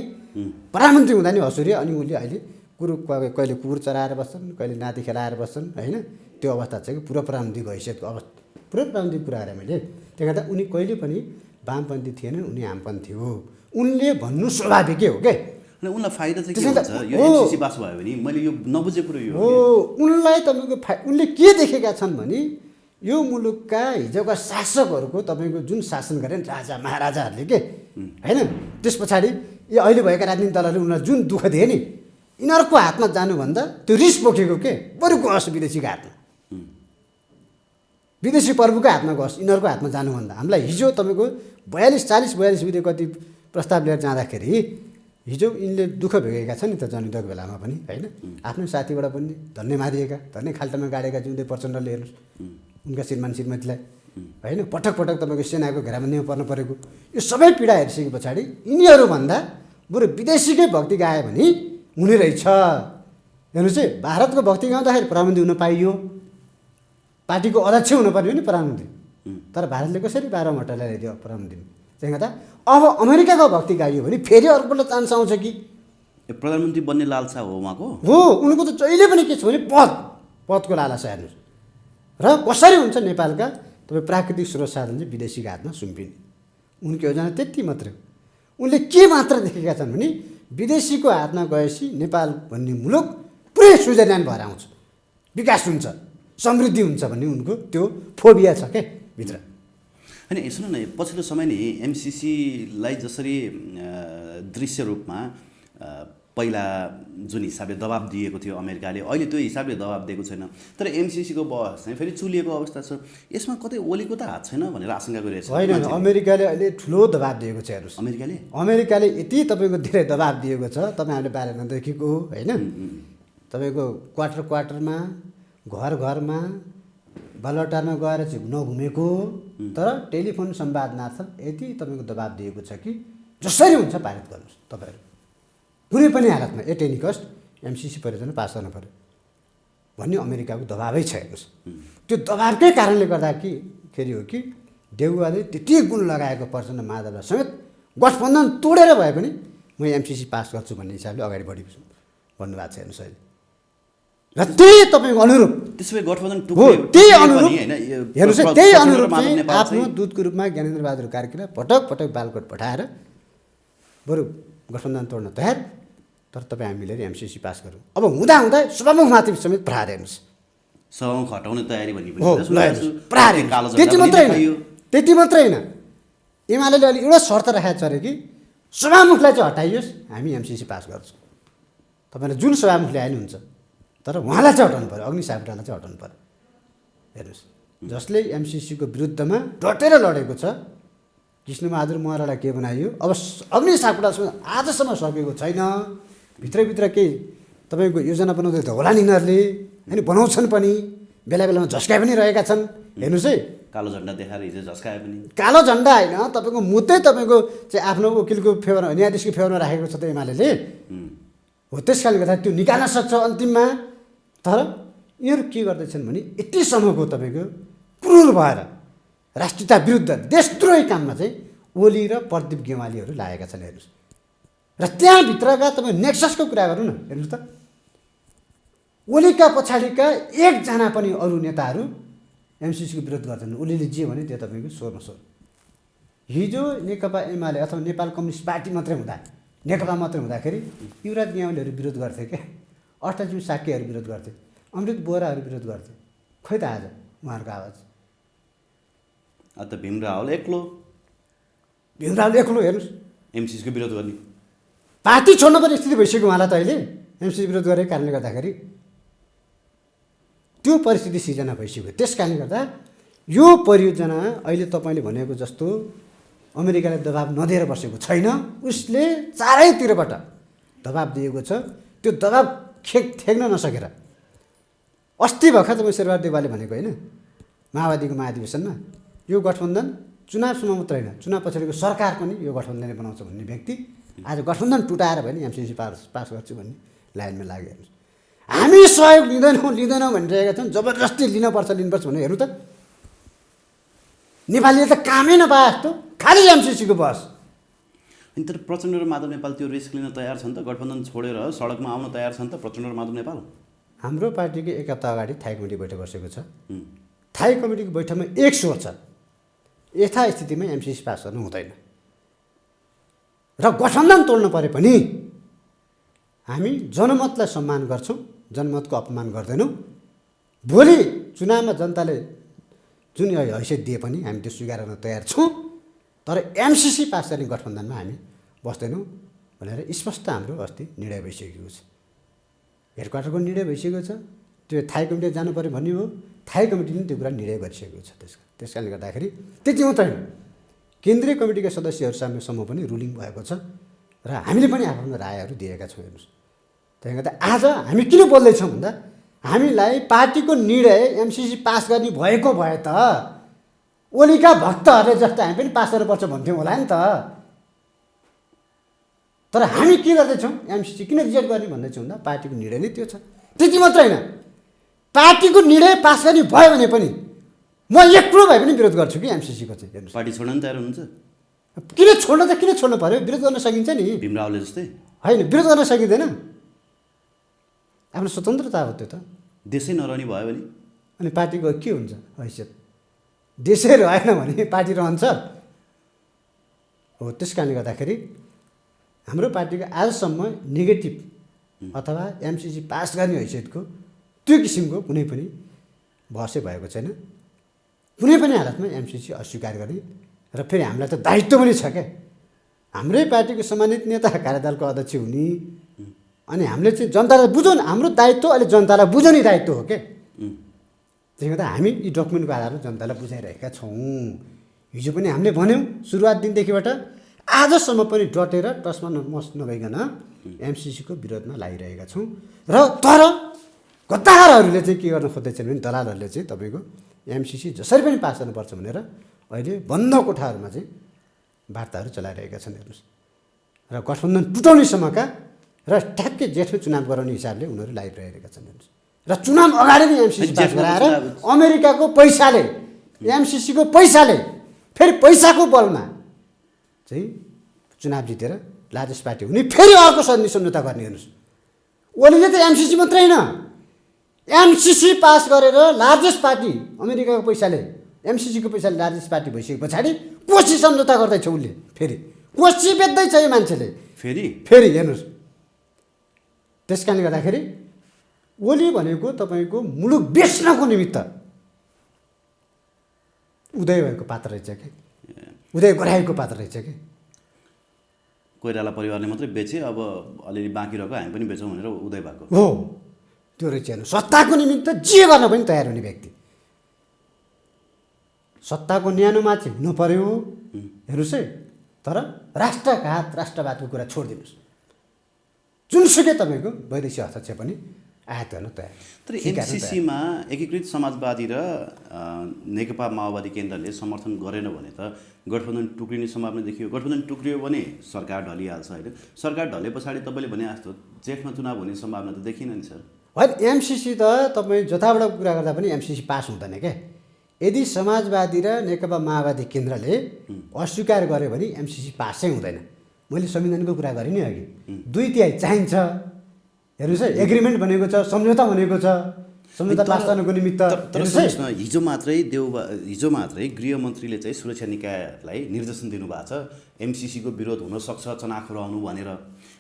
प्रधानमन्त्री हुँदा नि हसुरे। अनि उनले अहिले कहिले कुकुर चराएर बस्छन्, कहिले नाति खेलाएर बस्छन् होइन। त्यो अवस्था छ कि पुरा प्रधानमन्त्रीको हैसियतको अवस्था, पुरै प्रधानमन्त्री कुरा गरेँ मैले। त्यही गर्दा उनी कहिले पनि वामपन्थी थिएनन्, उनी हामपन्थी हो। उनले भन्नु स्वाभाविकै हो क्या। उनलाई फाइदा चाहिँ के हुन्छ यो एमसिसी पास भयो भने? मैले यो नबुझेको कुरो यो हो। उनलाई तपाईँको उनले के देखेका छन् भने यो मुलुकका हिजोका शासकहरूको तपाईँको जुन शासन गरे राजा महाराजाहरूले के होइन। त्यस पछाडि यो अहिले भएका राजनीतिक दलहरूले उनीहरूलाई जुन दुःख दिए नि, यिनीहरूको हातमा जानुभन्दा त्यो रिस बोकेको के बरु गयोस् विदेशीको हातमा, विदेशी प्रभुको हातमा गयोस्, यिनीहरूको हातमा जानुभन्दा। हामीलाई हिजो तपाईँको 42 40 42 विधेयक कति प्रस्ताव लिएर जाँदाखेरि हिजो यिनले दुःख भोगेका छन् नि त जनयुद्धको बेलामा पनि होइन आफ्नो साथीबाट पनि धन्य मारिएका धन्य खाल्टामा गाडेका जिउँदै प्रचण्डले हेर्नुहोस् उनका श्रीमान श्रीमतीलाई होइन पटक पटक तपाईँको सेनाको घेरामा नेउ पर्नु परेको यो सबै पीडा हेरिसके पछाडि यिनीहरूभन्दा बरु विदेशीकै भक्ति गायो भने हुने रहेछ। हेर्नुहोस् है भारतको भक्ति गाउँदाखेरि प्रधानमन्त्री हुन पाइयो पार्टीको अध्यक्ष हुनुपर्ने हो नि प्रधानमन्त्री तर भारतले कसरी 12 वटा ल्याइदियो प्रधानमन्त्री त्यही गर्दा अब अमेरिकाको भक्ति गाइयो भने फेरि अर्कोपल्ट चान्स आउँछ कि प्रधानमन्त्री बन्ने लालसा हो उहाँको हो उनको त जहिले पनि के छ भने पदको लालसा हेर्नुहोस् र कसरी हुन्छ नेपालका तपाईँ प्राकृतिक स्रोत साधन चाहिँ विदेशीको हातमा सुम्पिने उनको योजना त्यति मात्रै हो। उनले के मात्र देखेका छन् भने विदेशीको हातमा गएपछि नेपाल भन्ने मुलुक पुरै स्विजरल्यान्ड भएर आउँछ विकास हुन्छ समृद्धि हुन्छ भन्ने उनको त्यो फोबिया छ क्या भित्र। होइन सुन्नु न पछिल्लो समय नि एमसिसीलाई जसरी दृश्य रूपमा पहिला जुन हिसाबले दबाब दिएको थियो अमेरिकाले अहिले त्यो हिसाबले दबाब दिएको छैन तर एमसिसीको बहस चाहिँ फेरि चुलिएको अवस्था छ यसमा कतै ओलीको त हात छैन भनेर आशंका गरिरहेको छ। होइन अमेरिकाले अहिले ठुलो दबाब दिएको छ हेर्नुहोस् अमेरिकाले यति तपाईँको धेरै दबाब दिएको छ तपाईँहरूले बारेमा देखेको हो होइन तपाईँको क्वार्टरमा घरमा बालुवाटारमा गएर चाहिँ नघुमेको तर टेलिफोन संवादमार्थ यति तपाईँको दबाब दिएको छ कि जसरी हुन्छ पारित गर्नुहोस् तपाईँहरू कुनै पनि हालतमा एट एनी कस्ट एमसिसी परियोजना पास गर्नु पऱ्यो भन्ने अमेरिकाको दबाबै छ हेर्नुहोस्। त्यो दबाबकै कारणले गर्दा कि खेरि हो कि देउवाले त्यति गुण लगाएको प्रचण्ड माधवलाई समेत गठबन्धन तोडेर भए पनि म एमसिसी पास गर्छु भन्ने हिसाबले अगाडि बढेको छु भन्नुभएको छ हेर्नुहोस् अहिले र त्यही तपाईँको अनुरूप त्यसो भए गठबन्धन त्यही अनुरूप हेर्नुहोस् त्यही अनुरूप चाहिँ आफ्नो दूतको रूपमा ज्ञानेन्द्र बहादुर कार्कीलाई पटक पटक बालकोट पठाएर बरु गठबन्धन तोड्न तयार तर तपाईँ हामीले एमसिसी पास गरौँ अब हुँदा सभामुखमाथि समेत प्रहार हेर्नुहोस् सभामुख हटाउने तयारी भन्ने प्रहार त्यति मात्रै होइन एमाले अलि एउटा शर्त राखेको छ अरे कि सभामुखलाई चाहिँ हटाइयोस् हामी एमसिसी पास गर्छौँ तपाईँले जुन सभामुख ल्याए हुन्छ तर उहाँलाई चाहिँ हटाउनु पऱ्यो अग्नि सापकोटालाई चाहिँ हटाउनु पऱ्यो हेर्नुहोस् जसले एमसिसीको विरुद्धमा डटेर लडेको छ कृष्णबहादुर महरालाई के बनाइयो अब अग्नि सापकोटासँग आजसम्म सकेको छैन भित्रभित्र केही तपाईँको योजना बनाउँदै त होला नि यिनीहरूले होइन बनाउँछन् पनि बेला बेलामा झस्काइ पनि रहेका छन् हेर्नुहोस् है कालो झन्डा देखाएर हिजो झस्काए पनि कालो झन्डा होइन तपाईँको मुद्दै तपाईँको चाहिँ आफ्नो वकिलको फेभरमा न्यायाधीशको फेभरमा राखेको छ त एमाले हो त्यस कारणले गर्दा त्यो निकाल्न सक्छ अन्तिममा तर यिनीहरू के गर्दैछन् भने यतिसम्मको तपाईँको क्रूर भएर राष्ट्रियता विरुद्ध देशद्रोही काममा चाहिँ ओली र प्रदीप गेवालीहरू लागेका छन् हेर्नुहोस् र त्यहाँभित्रका तपाईँ नेक्ससको कुरा गरौँ न हेर्नुहोस् त ओलीका पछाडिका एकजना पनि अरू नेताहरू एमसिसीको विरोध गर्छन् ओलीले जे भने त्यो तपाईँको स्वरमा स्वर हिजो नेकपा एमाले अथवा नेपाल कम्युनिस्ट पार्टी मात्रै हुँदा नेकपा मात्रै हुँदाखेरि युवराज गेवालीहरू विरोध गर्थे क्या 28 साक्यहरू विरोध गर्थे अमृत बोहराहरू विरोध गर्थे खै त आज उहाँहरूको आवाज त भीमराव एक्लो हेर्नुहोस् एमसिसीको विरोध गर्ने पार्टी छोड्न पर्ने स्थिति भइसक्यो उहाँलाई त अहिले एमसिसी विरोध गरेको कारणले गर्दाखेरि त्यो परिस्थिति सिर्जना भइसक्यो त्यस कारणले गर्दा यो परियोजना अहिले तपाईँले भनेको जस्तो अमेरिकाले दबाब नदिएर बसेको छैन उसले चारैतिरबाट दबाब दिएको छ त्यो दबाब ठेक्न नसकेर अस्ति भर्खर तपाईँ शेरबहादुर देउवाले भनेको होइन माओवादीको महाधिवेशनमा यो गठबन्धन चुनावसम्म मात्रै होइन चुनाव पछाडिको सरकार पनि यो गठबन्धनले बनाउँछ भन्ने व्यक्ति आज गठबन्धन टुटाएर भयो नि एमसिसी पास गर्छु भन्ने लाइनमा लाग्यो हेर्नुहोस् हामी सहयोग लिँदैनौँ भनिरहेका छौँ जबरजस्ती लिनुपर्छ भनेर हेर्नु त नेपालीले त कामै नपाए जस्तो खालि एमसिसीको बस अनि तर प्रचण्ड र माधव नेपाल त्यो रिस्क लिन तयार छन् त गठबन्धन छोडेर सडकमा आउन तयार छन् त प्रचण्ड र माधव नेपाल हाम्रो पार्टीको एक हप्ता अगाडि थाई कमिटी बैठक बसेको छ थाई कमिटीको बैठकमा एक स्वर छ यथास्थितिमा एमसिसी पास गर्नु हुँदैन र गठबन्धन तोड्नु परे पनि हामी जनमतलाई सम्मान गर्छौँ जनमतको अपमान गर्दैनौँ भोलि चुनावमा जनताले जुन हैसियत दिए पनि हामी त्यो स्वीकार गर्न तयार छौँ तर एमसिसी पास गर्ने गठबन्धनमा हामी बस्दैनौँ भनेर स्पष्ट हाम्रो अस्ति निर्णय भइसकेको छ हेडक्वार्टरको निर्णय भइसकेको छ त्यो थाई कमिटी जानु पऱ्यो भन्ने हो थाई कमिटीले पनि त्यो कुरा निर्णय गरिसकेको छ त्यस कारणले गर्दाखेरि त्यति मात्रै होइन केन्द्रीय कमिटीका सदस्यहरूसम्म पनि रुलिङ भएको छ र हामीले पनि आफ्नो रायहरू दिएका छौँ। हेर्नुहोस्, त्यसले गर्दा आज हामी किन बोल्दैछौँ भन्दा हामीलाई पार्टीको निर्णय एमसिसी पास गर्ने भएको भए त ओलीका भक्तहरूले जस्तो हामी पनि पास गर्नुपर्छ भन्थ्यौँ होला नि त। तर हामी के गर्दैछौँ, एमसिसी किन रिजेक्ट गर्ने भन्दैछौँ भन्दा पार्टीको निर्णय नै त्यो छ। त्यति मात्र होइन, पार्टीको निर्णय पास गर्ने भयो भने पनि म एक्लो भए पनि विरोध गर्छु कि एमसिसीको चाहिँ। हेर्नुहोस्, पार्टी छोड्न तयार हुनुहुन्छ? किन छोड्न त किन छोड्नु पऱ्यो, विरोध गर्न सकिन्छ नि। भीम रावले जस्तै होइन, विरोध गर्न सकिँदैन, आफ्नो स्वतन्त्रता हो त्यो त। देशै नरहने भयो भने अनि पार्टीको के हुन्छ हैसियत? देशै रहेन भने पार्टी रहन्छ हो। त्यस कारणले गर्दाखेरि हाम्रो पार्टीको आजसम्म नेगेटिभ अथवा एमसिसी पास गर्ने हैसियतको त्यो किसिमको कुनै पनि बहसै भएको छैन। कुनै पनि हालतमा एमसिसी अस्वीकार गर्ने र फेरि हामीलाई त दायित्व पनि छ क्या, हाम्रै पार्टीको सम्मानित नेता कार्यदलको अध्यक्ष हुने। अनि हामीले चाहिँ जनतालाई बुझौँ, हाम्रो दायित्व अहिले जनतालाई बुझाउने दायित्व हो क्या। त्यसले गर्दा हामी यी डकुमेन्टको आधारमा जनतालाई बुझाइरहेका छौँ। हिजो पनि हामीले भन्यौँ सुरुवात दिनदेखिबाट आजसम्म पनि डटेर टसमा मस नगइकन एमसिसीको विरोधमा लागिरहेका छौँ। र तर गद्दारहरूले चाहिँ के गर्न खोज्दैछन् भने दलालहरूले चाहिँ तपाईँको एमसिसी जसरी पनि पास गर्नुपर्छ भनेर अहिले बन्द कोठाहरूमा चाहिँ वार्ताहरू चलाइरहेका छन्। हेर्नुहोस्, र गठबन्धन टुटाउनेसम्मका र ठ्याक्कै जेठमा चुनाव गराउने हिसाबले उनीहरू लागिरहेका छन्। हेर्नुहोस्, र चुनाव अगाडि नै एमसिसी पास गराएर अमेरिकाको पैसाले एमसिसीको पैसाले फेरि पैसाको बलमा चाहिँ चुनाव जितेर लार्जेस्ट पार्टी हुने, फेरि अर्को सन्धि सम्झौता गर्ने। हेर्नुहोस्, ओलीले त एमसिसी मात्रै होइन, एमसिसी पास गरेर लार्जेस्ट पार्टी अमेरिकाको पैसाले एमसिसीको पैसाले लार्जेस्ट पार्टी भइसके पछाडि कोसी सम्झौता गर्दैछ उसले। फेरि कोसी बेच्दैछ यो मान्छेले फेरि हेर्नुहोस्। त्यस कारणले गर्दाखेरि ओली भनेको तपाईँको मुलुक बेच्नको निमित्त उदय भएको पात्र रहेछ कि, उदय गराएको पात्र रहेछ कि। कोइराला परिवारले मात्रै बेचे, अब अलिअलि बाँकी रहेको हामी पनि बेचौँ भनेर उदय भएको हो। त्यो रहेछ हेर्नु, सत्ताको निमित्त जे गर्न पनि तयार हुने व्यक्ति। सत्ताको न्यानोमा चाहिँ हुनु पर्यो। हेर्नुहोस् है, तर राष्ट्रघात राष्ट्रवादको कुरा छोडिदिनुहोस्। जुनसुकै तपाईँको वैदेशिक हस्तक्षेप पनि आयात गर्न तयार। तर एमसिसीमा एकीकृत समाजवादी र नेकपा माओवादी केन्द्रले समर्थन गरेन भने त गठबन्धन टुक्रिने सम्भावना देखियो। गठबन्धन टुक्रियो भने सरकार ढलिहाल्छ होइन। सरकार ढले पछाडि तपाईँले भने जस्तो जेठमा चुनाव हुने सम्भावना त देखिन नि सर। होइन, एमसिसी त तपाईँ जताबाट कुरा गर्दा पनि एमसिसी पास हुँदैन क्या। यदि समाजवादी र नेकपा माओवादी केन्द्रले अस्वीकार गर्यो भने एमसिसी पासै हुँदैन। मैले संविधानको कुरा गरेँ नि अघि, 2/3 चाहिन्छ। हेर्नुहोस् है, एग्रिमेन्ट भनेको छ, सम्झौता भनेको छ, सम्झौता पास गर्नुको निमित्त। तर सुन्नुहोस् न, हिजो मात्रै गृहमन्त्रीले चाहिँ सुरक्षा निकायलाई निर्देशन दिनुभएको छ एमसिसीको विरोध हुनसक्छ चनाखो रहनु भनेर।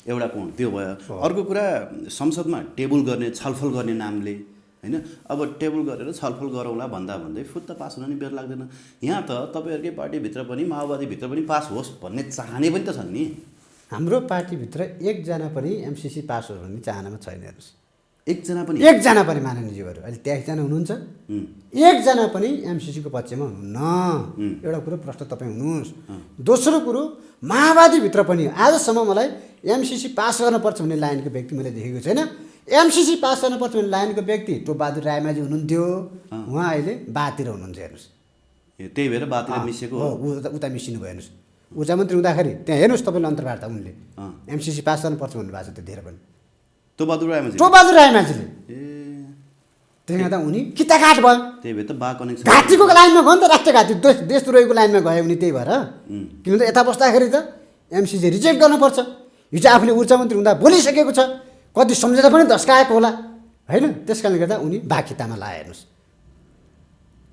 एउटा कोण त्यो भयो। अर्को कुरा, संसदमा टेबल गर्ने छलफल गर्ने नामले होइन, अब टेबल गरेर छलफल गरौँला भन्दै फुत्त पास हुन नि बेर लाग्दैन। यहाँ त तपाईँहरूकै पार्टीभित्र पनि माओवादीभित्र पनि पास होस् भन्ने चाहने पनि त छन् नि। हाम्रो पार्टीभित्र एकजना पनि एमसिसी पास होस् भन्ने चाहनामा छैन। हेर्नुहोस्, एकजना पनि माननीयज्यूहरू अहिले 23जना हुनुहुन्छ, एकजना पनि एमसिसीको पक्षमा हुनुहुन्न। एउटा कुरो प्रश्न तपाईँ हुनुहोस्। दोस्रो कुरो, माओवादीभित्र पनि आजसम्म मलाई एमसिसी पास गर्नुपर्छ भन्ने लाइनको व्यक्ति मैले देखेको छैन। एमसिसी पास गर्नुपर्छ भन्ने लाइनको व्यक्ति टोपबहादुर रायमाझी हुनुहुन्थ्यो, उहाँ अहिले बातिर हुनुहुन्छ। हेर्नुहोस्, त्यही भएर बातिर मिसिएको हो, उता मिसिनु भयो। हेर्नुहोस्, ऊर्जा मन्त्री हुँदाखेरि त्यहाँ हेर्नुहोस् तपाईँले अन्तर्वार्ता उनले एमसिसी पास गर्नुपर्छ भन्नुभएको छ त्यतिखेर पनि टोपबहादुर रायमाझीले। त्यसले गर्दा उनी किताकाट भयो। त्यही भएर त बा कनेक्सन घाँटीको लाइनमा गयो नि त, राष्ट्रघाती देशद्रोहीको लाइनमा गयो उनी। त्यही भएर किनभने यता बस्दाखेरि त एमसिसी रिजेक्ट गर्नुपर्छ। हिजो आफूले ऊर्जा मन्त्री हुँदा बोलिसकेको छ, कति सम्झौता पनि धस्काएको होला होइन। त्यस कारणले गर्दा उनी बाखितामा लाए। हेर्नुहोस्,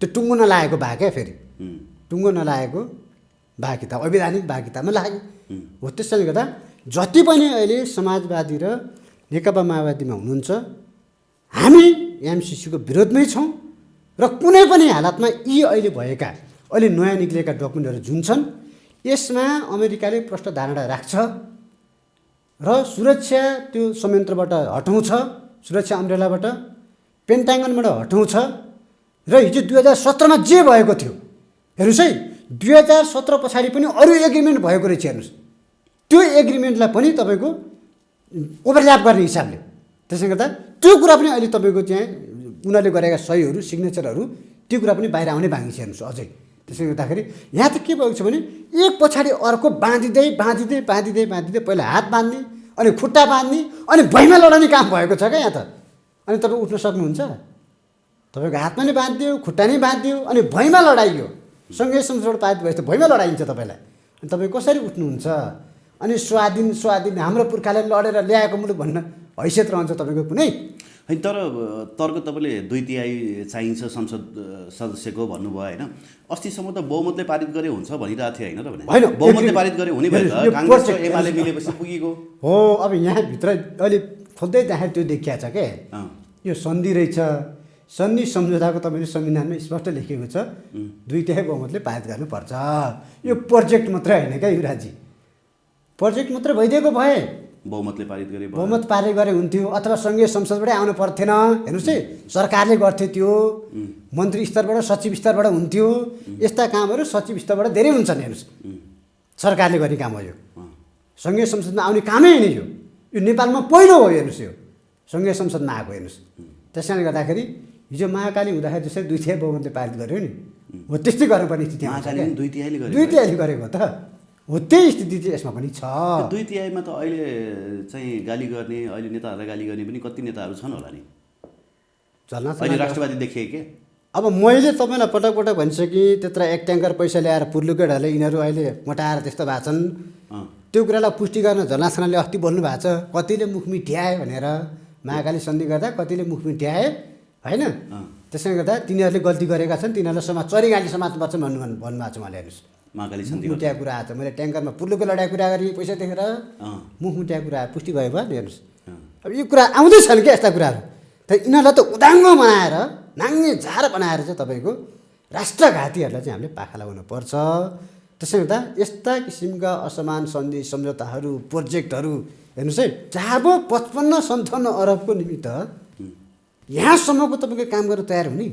त्यो टुङ्गो नलागेको भा क्या, फेरि टुङ्गो नलागेको बाखिता, अवैधानिक बाखितामा लाग्यो हो। त्यसले गर्दा जति पनि अहिले समाजवादी र नेकपा माओवादीमा हुनुहुन्छ, हामी एमसिसीको विरोधमै छौँ। र कुनै पनि हालतमा यी अहिले भएका अहिले नयाँ निक्लेका डकुमेन्टहरू जुन छन्, यसमा अमेरिकाले प्रष्ट धारणा राख्छ र सुरक्षा त्यो संयन्त्रबाट हटाउँछ, सुरक्षा अम्ब्रेलाबाट, पेन्टागनबाट हटाउँछ। र हिजो 2017मा जे भएको थियो, हेर्नुहोस् है, 2017 पछाडि पनि अरू एग्रिमेन्ट भएको रहेछ। हेर्नुहोस्, त्यो एग्रिमेन्टलाई पनि तपाईँको ओभरल्याप गर्ने हिसाबले, त्यसले गर्दा त्यो कुरा पनि अहिले तपाईँको त्यहाँ उनीहरूले गरेका सहीहरू सिग्नेचरहरू त्यो कुरा पनि बाहिर आउने बाँकी छ हेर्नुहोस् अझै। त्यसले गर्दाखेरि यहाँ त के भएको छ भने एक पछाडि अर्को बाँधिँदै पहिला हात बाँध्ने, अनि खुट्टा बाँध्ने, अनि भैँमा लडाउने काम भएको छ क्या यहाँ त। अनि तपाईँ उठ्न सक्नुहुन्छ? तपाईँको हातमा नै बाँधिदियो, खुट्टा नै बाँधिदियो, अनि भैँमा लडाइयो, सँगै संसद पारित भएछ त भैँमा लडाइन्छ तपाईँलाई। अनि तपाईँ कसरी उठ्नुहुन्छ? अनि स्वाधीन हाम्रो पुर्खाले लडेर ल्याएको मुलुक भन्न हैसियत रहन्छ तपाईँको कुनै? होइन, तर तर्क तपाईँले 2/3 चाहिन्छ संसद सदस्यको भन्नुभयो होइन। अस्तिसम्म त बहुमतले पारित गरे हुन्छ भनिरहेको थियो होइन तपाईँले? होइन, बहुमतले पारित गरे हुने भयो त, काङ्ग्रेस र एमाले मिलेपछि पुगेको हो। अब यहाँभित्र अहिले खोज्दै जाँदाखेरि त्यो देखिया छ के यो सन्धि रहेछ। सन्धि सम्झौताको तपाईँले संविधानमा स्पष्ट लेखिएको छ 2/3 बहुमतले पारित गर्नुपर्छ। यो प्रोजेक्ट मात्रै होइन क्या युवराजी, प्रोजेक्ट मात्रै भइदिएको भए बहुमतले पारित गरे बहुमत पारित गरे हुन्थ्यो, अथवा सङ्घीय संसदबाटै आउनु पर्थेन। हेर्नुहोस् है, सरकारले गर्थ्यो त्यो, मन्त्री स्तरबाट सचिव स्तरबाट हुन्थ्यो। यस्ता कामहरू सचिव स्तरबाट धेरै हुन्छन्। हेर्नुहोस्, सरकारले गर्ने काम हो यो, सङ्घीय संसदमा आउने कामै होइन यो नेपालमा पहिलो हो। हेर्नुहोस्, यो सङ्घीय संसदमा आएको हेर्नुहोस्। त्यस कारणले गर्दाखेरि हिजो महाकाली हुँदाखेरि जसरी 2/3 बहुमतले पारित गर्यो नि, हो त्यस्तै गर्नुपर्ने स्थिति आउँछ। 2/3 गरेको हो त, हो त्यही स्थिति चाहिँ यसमा पनि छ। 2/3 त अहिले चाहिँ गाली गर्ने, अहिले नेताहरूलाई गाली गर्ने पनि कति नेताहरू छन् होला नि, अहिले राष्ट्रवादी देखिए के? अब मैले तपाईँलाई पटक पटक भनिसकेँ, त्यत्र एक ट्याङ्कर पैसा ल्याएर पुर्लुकै ढले यिनीहरू अहिले मोटाएर त्यस्तो भएको छन्। त्यो कुरालाई पुष्टि गर्न झलनाथ खनालले अस्ति बोल्नु भएको छ, कतिले मुख मिठ्याए भनेर। महाकाली सन्धि गर्दा कतिले मुख मिठ्याए होइन। त्यसले गर्दा तिनीहरूले गल्ती गरेका छन्, तिनीहरूलाई चरीगाली समात्नुपर्छ भन्नुभएको छ उहाँले। हेर्नुहोस्, महाकाली सन्धि मुठ्या कुरा आएको छ, मैले ट्याङ्करमा पुर्लुको लडाइँ कुरा गरेँ पैसा देखेर, मुख मुठ्या कुरा पुष्टि भयो भयो। हेर्नुहोस्, अब यो कुरा आउँदैछन् क्या यस्ता कुराहरू। त यिनीहरूलाई त उदाङ्ग बनाएर, नाङ्गे झार बनाएर चाहिँ तपाईँको राष्ट्रघातीहरूलाई चाहिँ हामीले पाखा लगाउनु पर्छ। त्यसले गर्दा यस्ता किसिमका असमान सन्धि सम्झौताहरू प्रोजेक्टहरू हेर्नुहोस् है, 55-57 अरबको निमित्त यहाँसम्मको तपाईँको काम गर्न तयार हुने,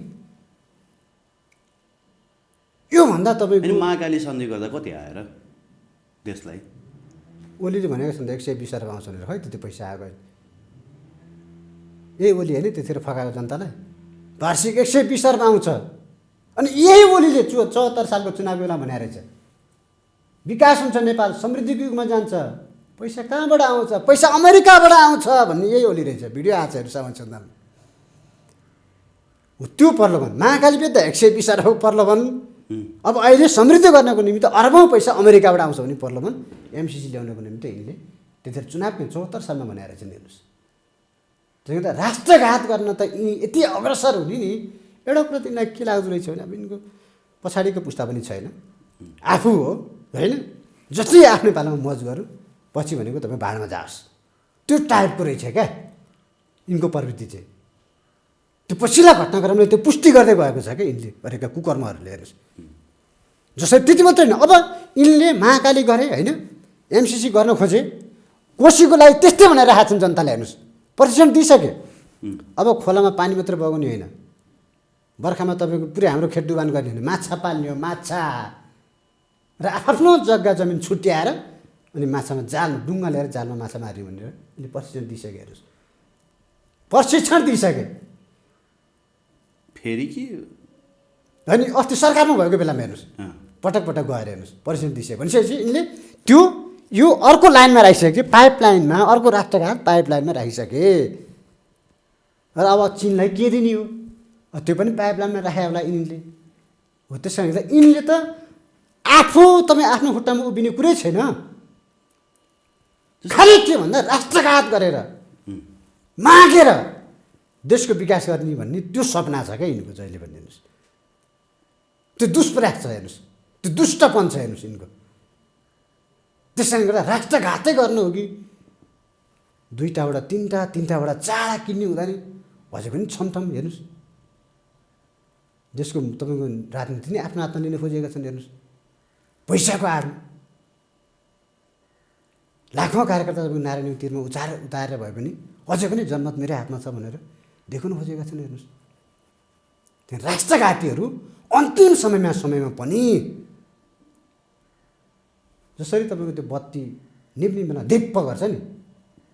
योभन्दा तपाईँको महाकाली सन्धि गर्दा कति आएर देशलाई? ओलीले भनेको छ 120 अरब आउँछ भनेर, खै त्यति पैसा आएको? यही ओली होइन त्यतिखेर फकाएको जनतालाई? वार्षिक 120 अरब आउँछ। अनि यही ओलीले 74 सालको चुनाव बेला भनेर रहेछ विकास हुन्छ नेपाल, समृद्धिको युगमा जान्छ। पैसा कहाँबाट आउँछ? पैसा अमेरिकाबाट आउँछ भन्ने यही ओली रहेछ। भिडियो आएको छ हेर्नु सामान्य सन्धानमा। त्यो प्रलोभन, महाकाली त 120 अरब प्रलोभन। अब अहिले समृद्धि गर्नको निमित्त अरबौँ पैसा अमेरिकाबाट आउँछ भने प्रलोभन एमसिसी ल्याउनको निमित्त यिनले त्यतिखेर चुनावमा 74 सालमा भनेर रहेछन्। हेर्नुहोस्, त्यसले गर्दा राष्ट्रघात गर्न त यिनी यति अग्रसर हुने नि। एउटा कुरा त यिनीलाई के लाग्दो रहेछ भने अब यिनको पछाडिको पुस्ता पनि छैन, आफू हो होइन, जति आफ्नै पालामा मज गरौँ, पछि भनेको तपाईँ भाडमा जाओस्, त्यो टाइपको रहेछ क्या यिनको प्रवृत्ति चाहिँ। त्यो पछिल्ला घटनाक्रमले त्यो पुष्टि गर्दै गएको छ क्या यिनले गरेका कुकर्महरूले। हेर्नुहोस्, जसरी त्यति मात्रै होइन, अब यिनले महाकाली गरे होइन, एमसिसी गर्न खोजे, कोसीको लागि त्यस्तै भनेर राखेका छन् जनताले। हेर्नुहोस्, प्रतिशत दिइसके। अब खोलामा पानी मात्र बगाउने होइन, बर्खामा तपाईँको पुरै हाम्रो खेत डुबान गर्ने होइन, माछा पाल्ने हो, माछा र आफ्नो जग्गा जमिन छुट्याएर अनि माछामा जाल डुङ्गा लिएर जालमा माछा मार्यो भनेर यसले प्रशिक्षण दिइसके। हेर्नुहोस्, प्रशिक्षण दिइसके फेरि कि होइन, अस्ति सरकारमा भएको बेलामा हेर्नुहोस्, पटक पटक गएर हेर्नुहोस् प्रशिक्षण दिइसके भनेपछि यिनले त्यो यो अर्को लाइनमा राखिसके, पाइप लाइनमा, अर्को राष्ट्रघात पाइप लाइनमा राखिसके। र अब चिनलाई के दिने हो? त्यो पनि पाइप लाइनमा राखे होला यिनले। हो त्यसो भने यिनले त आफू तपाईँ आफ्नो खुट्टामा उभिने कुरै छैन, खालि के भन्दा राष्ट्रघात गरेर मागेर देशको विकास गर्ने भन्ने त्यो सपना छ क्या यिनको जहिले पनि। हेर्नुहोस्, त्यो दुष्प्रयास छ। हेर्नुहोस्, त्यो दुष्टपन छ। हेर्नुहोस् यिनको। त्यसैले गर्दा राष्ट्रघातै गर्नु हो कि 2टाबाट 3टा, 3टाबाट 4 किन्ने हुँदा नि अझै पनि छमथम। हेर्नुहोस्, देशको तपाईँको राजनीति नै आफ्नो हातमा लिन खोजेका छन्। हेर्नुहोस्, पैसाको आडमा लाखौँ कार्यकर्ता तपाईँको नारायण तीरमा उतारेर भए पनि अझै पनि जनमत मेरै हातमा छ भनेर देखाउन खोजेका छन्। हेर्नुहोस्, त्यहाँ राष्ट्रघातीहरू अन्तिम समयमा पनि जसरी तपाईँको त्यो बत्ती निप्निमा दिप्प गर्छ नि,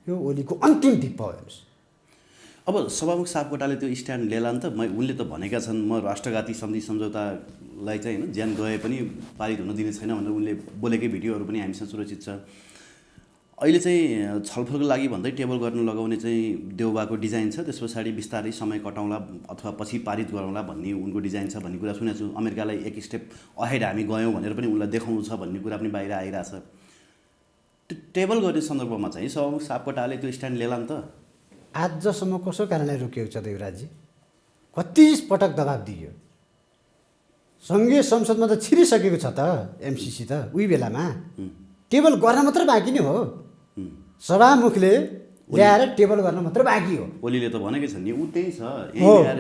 यो ओलीको अन्तिम दिप्प हो हेर्नुहोस्। अब सभामुख सापकोटाले त्यो स्ट्यान्ड लिएला नि त। उनले त भनेका छन् म राष्ट्रघाती सन्धि सम्झौतालाई चाहिँ होइन ज्यान गए पनि पारित हुन दिने छैन भनेर उनले बोलेकै भिडियोहरू पनि हामीसँग सुरक्षित छ। अहिले चाहिँ छलफलको लागि भन्दै टेबल गर्न लगाउने चाहिँ देउबाको डिजाइन छ, त्यस पछाडि बिस्तारै समय कटाउँला अथवा पछि पारित गराउँला भन्ने उनको डिजाइन छ भन्ने कुरा सुनेको छु। अमेरिकालाई एक स्टेप अहेड हामी गयौँ भनेर पनि उनलाई देखाउनु छ भन्ने कुरा पनि बाहिर आइरहेछ। त्यो टेबल गर्ने सन्दर्भमा चाहिँ सभामुख सापकोटाले त्यो स्ट्यान्ड लिएला नि त। आजसम्म कसो कारणले रोकिएको छ देवराजी? कति पटक दबाब दियो, सङ्घीय संसदमा त छिरिसकेको छ त एमसिसी त। उही बेलामा टेबल गर्न मात्र बाँकी नै हो, सभामुखले ल्याएर टेबल गर्न मात्र बाँकी हो। ओलीले त भनेकै छ नि ऊ त्यही छ, यही ल्याएर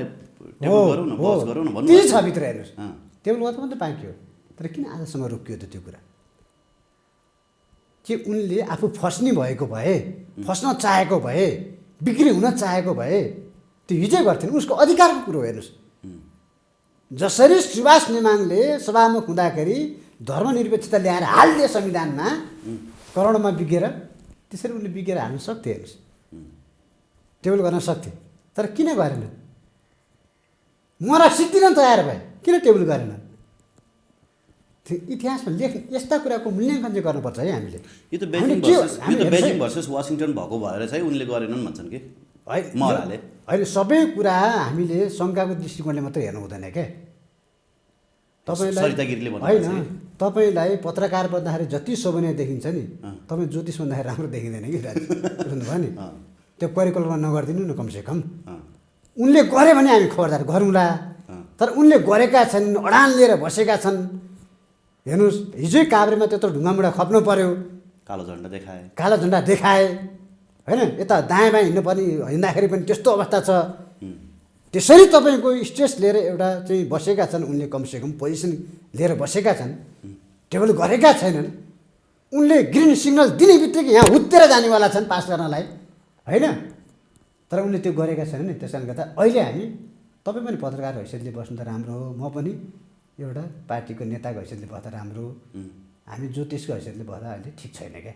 टेबल गरौँ न, बस गरौँ न भन्नु। त्यही छ भित्र हेर्नुहोस्, टेबल गर्न मात्र बाँकी हो। तर किन आजसम्म रोकियो त त्यो कुरा? के उनले आफू फस्ने भएको भए, फस्न चाहेको भए, बिक्री हुन चाहेको भए त्यो हिजै गर्थेन? उसको अधिकारको कुरो हेर्नुहोस्। जसरी सुभाष नेमाङले सभामुख हुँदाखेरि धर्मनिरपेक्षता ल्याएर हाल्दिए संविधानमा करोडमा बिगेर, त्यसरी उनले बिगेर हाल्न सक्थे हेर्नुहोस्, टेबल गर्न सक्थे। तर किन गरेन? मरा सिद्धिन तयार भए, किन टेबल गरेन? इतिहासमा लेख्ने यस्ता कुराको मूल्याङ्कन चाहिँ गर्नुपर्छ है हामीले। यो त बेजिङ भर्सेस वासिङटन भएको भएर चाहिँ उनले गरेनन् भन्छन् कि महराले। अहिले सबै कुरा हामीले शङ्काको दृष्टिकोणले मात्रै हेर्नु हुँदैन क्या। सरितागिरीले होइन, तपाईँलाई पत्रकार बन्दाखेरि जति शोभनीय देखिन्छ नि, तपाईँ ज्योतिष भन्दाखेरि राम्रो देखिँदैन कि बुझ्नुभयो नि। त्यो परिकल्पना नगरिदिनु न कमसेकम। उनले गरे भने हामी खबरदार गरौँला, तर उनले गरेका छन्, अडान लिएर बसेका छन्। हेर्नुहोस्, हिजै काभ्रेमा त्यत्रो ढुङ्गामुढा खप्नु पर्यो, कालो झन्डा देखाए होइन। यता दायाँ बायाँ हिँड्नुपर्ने, हिँड्दाखेरि पनि त्यस्तो अवस्था छ। त्यसरी तपाईँको स्ट्रेस लिएर एउटा चाहिँ बसेका छन् उनले, कमसेकम पोजिसन लिएर बसेका छन्, टेबल गरेका छैनन्। उनले ग्रिन सिग्नल दिने बित्तिकै यहाँ हुत्तेर जानेवाला छन् पास गर्नलाई होइन। तर उनले त्यो गरेका छैनन् नि। त्यस कारणले गर्दा अहिले हामी, तपाईँ पनि पत्रकार हैसियतले बस्नु त राम्रो हो, म पनि एउटा पार्टीको नेताको हैसियतले बस्दा राम्रो, हामी ज्योतिषको हैसियतले बस्दा अहिले ठिक छैन क्या।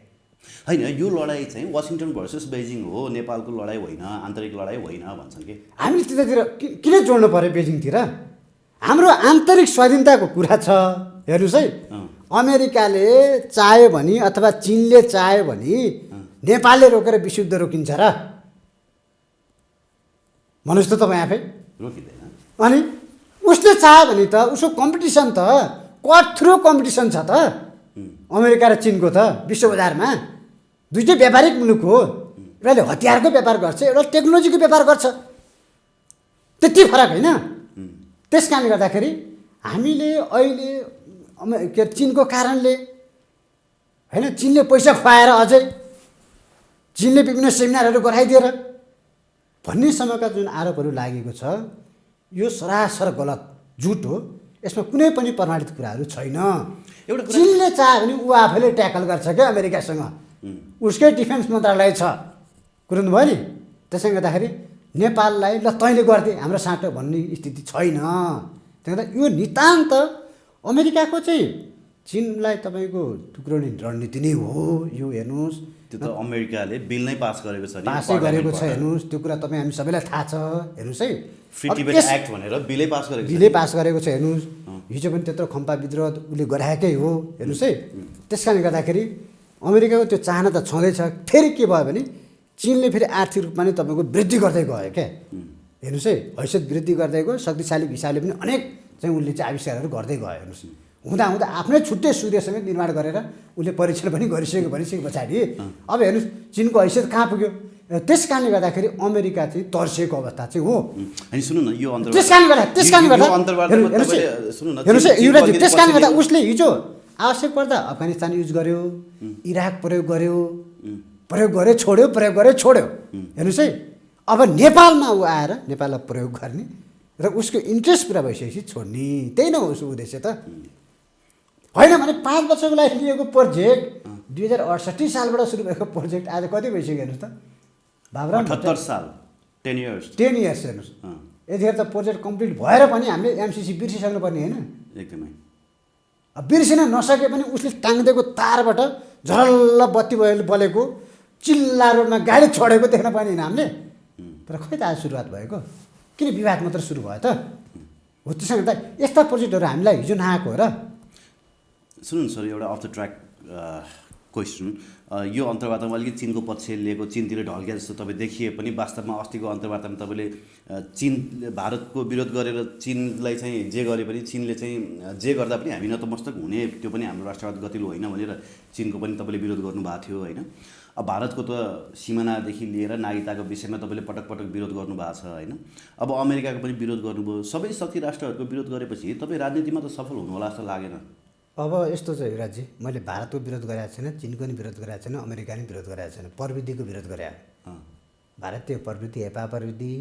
होइन, यो लडाइँ चाहिँ वासिङटन भर्सेस बेजिङ हो, नेपालको लडाइँ होइन, आन्तरिक लडाइँ होइन भन्छन् कि। हामीले त्यतातिर किन जोड्नु पऱ्यो बेजिङतिर? हाम्रो आन्तरिक स्वाधीनताको कुरा छ हेर्नुहोस् है। अमेरिकाले चाह्यो भने अथवा चिनले चाह्यो भने नेपालले रोकेर विशुद्ध रोकिन्छ र? भन्नुहोस् त तपाईँ आफै। रोकिँदैन। अनि उसले चाह्यो भने त उसको कम्पिटिसन त कट थ्रु कम्पिटिसन छ त अमेरिका र चिनको त विश्व बजारमा। दुईटै व्यापारिक मुलुक हो, एउटाले हतियारको व्यापार गर्छ, एउटा टेक्नोलोजीको व्यापार गर्छ, त्यति फरक होइन। त्यस कारणले गर्दाखेरि हामीले अहिले के चिनको कारणले होइन, चिनले पैसा खुवाएर अझै चिनले विभिन्न सेमिनारहरू गराइदिएर भन्ने समयका जुन आरोपहरू लागेको छ, यो सरासर गलत झुट हो। यसमा कुनै पनि प्रमाणित कुराहरू छैन। एउटा चिनले चाह्यो भने ऊ आफैले ट्याकल गर्छ क्या अमेरिकासँग, उसकै डिफेन्स मन्त्रालय छ, कुरुनु भयो नि। त्यसले गर्दाखेरि नेपाललाई ल तैँले गरिदिए हाम्रो साटो भन्ने स्थिति छैन। त्यही भएर यो नितान्त अमेरिकाको चाहिँ चिनलाई तपाईँको टुक्राउने रणनीति नै हो यो। हेर्नुहोस्, त्यो त अमेरिकाले बिल नै पास गरेको छ नि, पासै गरेको छ। हेर्नुहोस्, त्यो कुरा तपाईँ हामी सबैलाई थाहा छ। हेर्नुहोस् है, फ्री टिबेट एक्ट भनेर बिलै पास गरेको छ। हेर्नुहोस्, हिजो पनि त्यत्रो खम्पा विद्रोह उसले गराएकै हो। हेर्नुहोस् है, त्यस कारणले गर्दाखेरि अमेरिकाको त्यो चाहना त छँदैछ। फेरि के भयो भने चिनले फेरि आर्थिक रूपमा नै तपाईँको वृद्धि गर्दै गयो क्या। हेर्नुहोस् है, हैसियत वृद्धि गर्दै गयो, शक्तिशाली हिसाबले पनि अनेक चाहिँ उसले चाहिँ आविष्कारहरू गर्दै गयो। हेर्नुहोस्, हुँदा हुँदा आफ्नै छुट्टै सूर्य समेत निर्माण गरेर उसले परीक्षण पनि गरिसके पछाडि अब हेर्नुहोस् चिनको हैसियत कहाँ पुग्यो। त्यस कारणले गर्दाखेरि अमेरिका चाहिँ तर्सिएको अवस्था चाहिँ हो। अनि सुन्नु न, यो त्यस कारणले गर्दा उसले हिजो आवश्यक पर्दा अफगानिस्तान युज गर्यो, इराक प्रयोग गर्यो, छोड्यो। हेर्नुहोस् है, अब नेपालमा ऊ आएर नेपाललाई प्रयोग गर्ने र उसको इन्ट्रेस्ट पुरा भइसकेपछि छोड्ने, त्यही नै हो उसको उद्देश्य त होइन। भने 5 वर्षको लागि लिएको प्रोजेक्ट 2068 सालबाट सुरु भएको प्रोजेक्ट आज कति भइसक्यो हेर्नुहोस् त, बाबरा 78 साल, 10 इयर्स हेर्नुहोस्। यतिखेर त प्रोजेक्ट कम्प्लिट भएर पनि हामीले एमसिसी बिर्सिसक्नुपर्ने होइन? एकदमै। बिर्सिन नसके पनि उसले टाङ्दिएको तारबाट झरल्ल बत्ती बलेको चिल्ला रोडमा गाडी छोडेको देख्न पाएन हामीले। तर खै त आज सुरुवात भएको, किन विवाद मात्र सुरु भयो त? हो त्यसो भने त यस्ता प्रोजेक्टहरू हामीलाई हिजो नआएको हो र? सुन्नु सर, एउटा अफ द ट्र्याक क्वेसन, यो अन्तर्वार्तामा अलिकति चिनको पक्ष लिएको, चिनतिर ढल्किया जस्तो तपाईँ देखिए पनि वास्तवमा अस्तिको अन्तर्वार्तामा तपाईँले चिन भारतको विरोध गरेर चिनलाई चाहिँ जे गरे पनि, चिनले चाहिँ जे गर्दा पनि हामी नतमस्तक हुने, त्यो पनि हाम्रो राष्ट्रवाद गतिलो होइन भनेर चिनको पनि तपाईँले विरोध गर्नुभएको थियो होइन? अब भारतको त सिमानादेखि लिएर नागरिकताको विषयमा तपाईँले पटक पटक विरोध गर्नुभएको छ होइन? अब अमेरिकाको पनि विरोध गर्नुभयो। सबै शक्ति राष्ट्रहरूको विरोध गरेपछि तपाईँ राजनीतिमा त सफल हुनु होला जस्तो लागेन? अब यस्तो छ युवराजी, मैले भारतको विरोध गरेको छैन, चिनको नि विरोध गरेको छैन, अमेरिका नि विरोध गरेको छैन, प्रविधिको विरोध गरे। भारतीय प्रविधि, हेपा प्रविधि,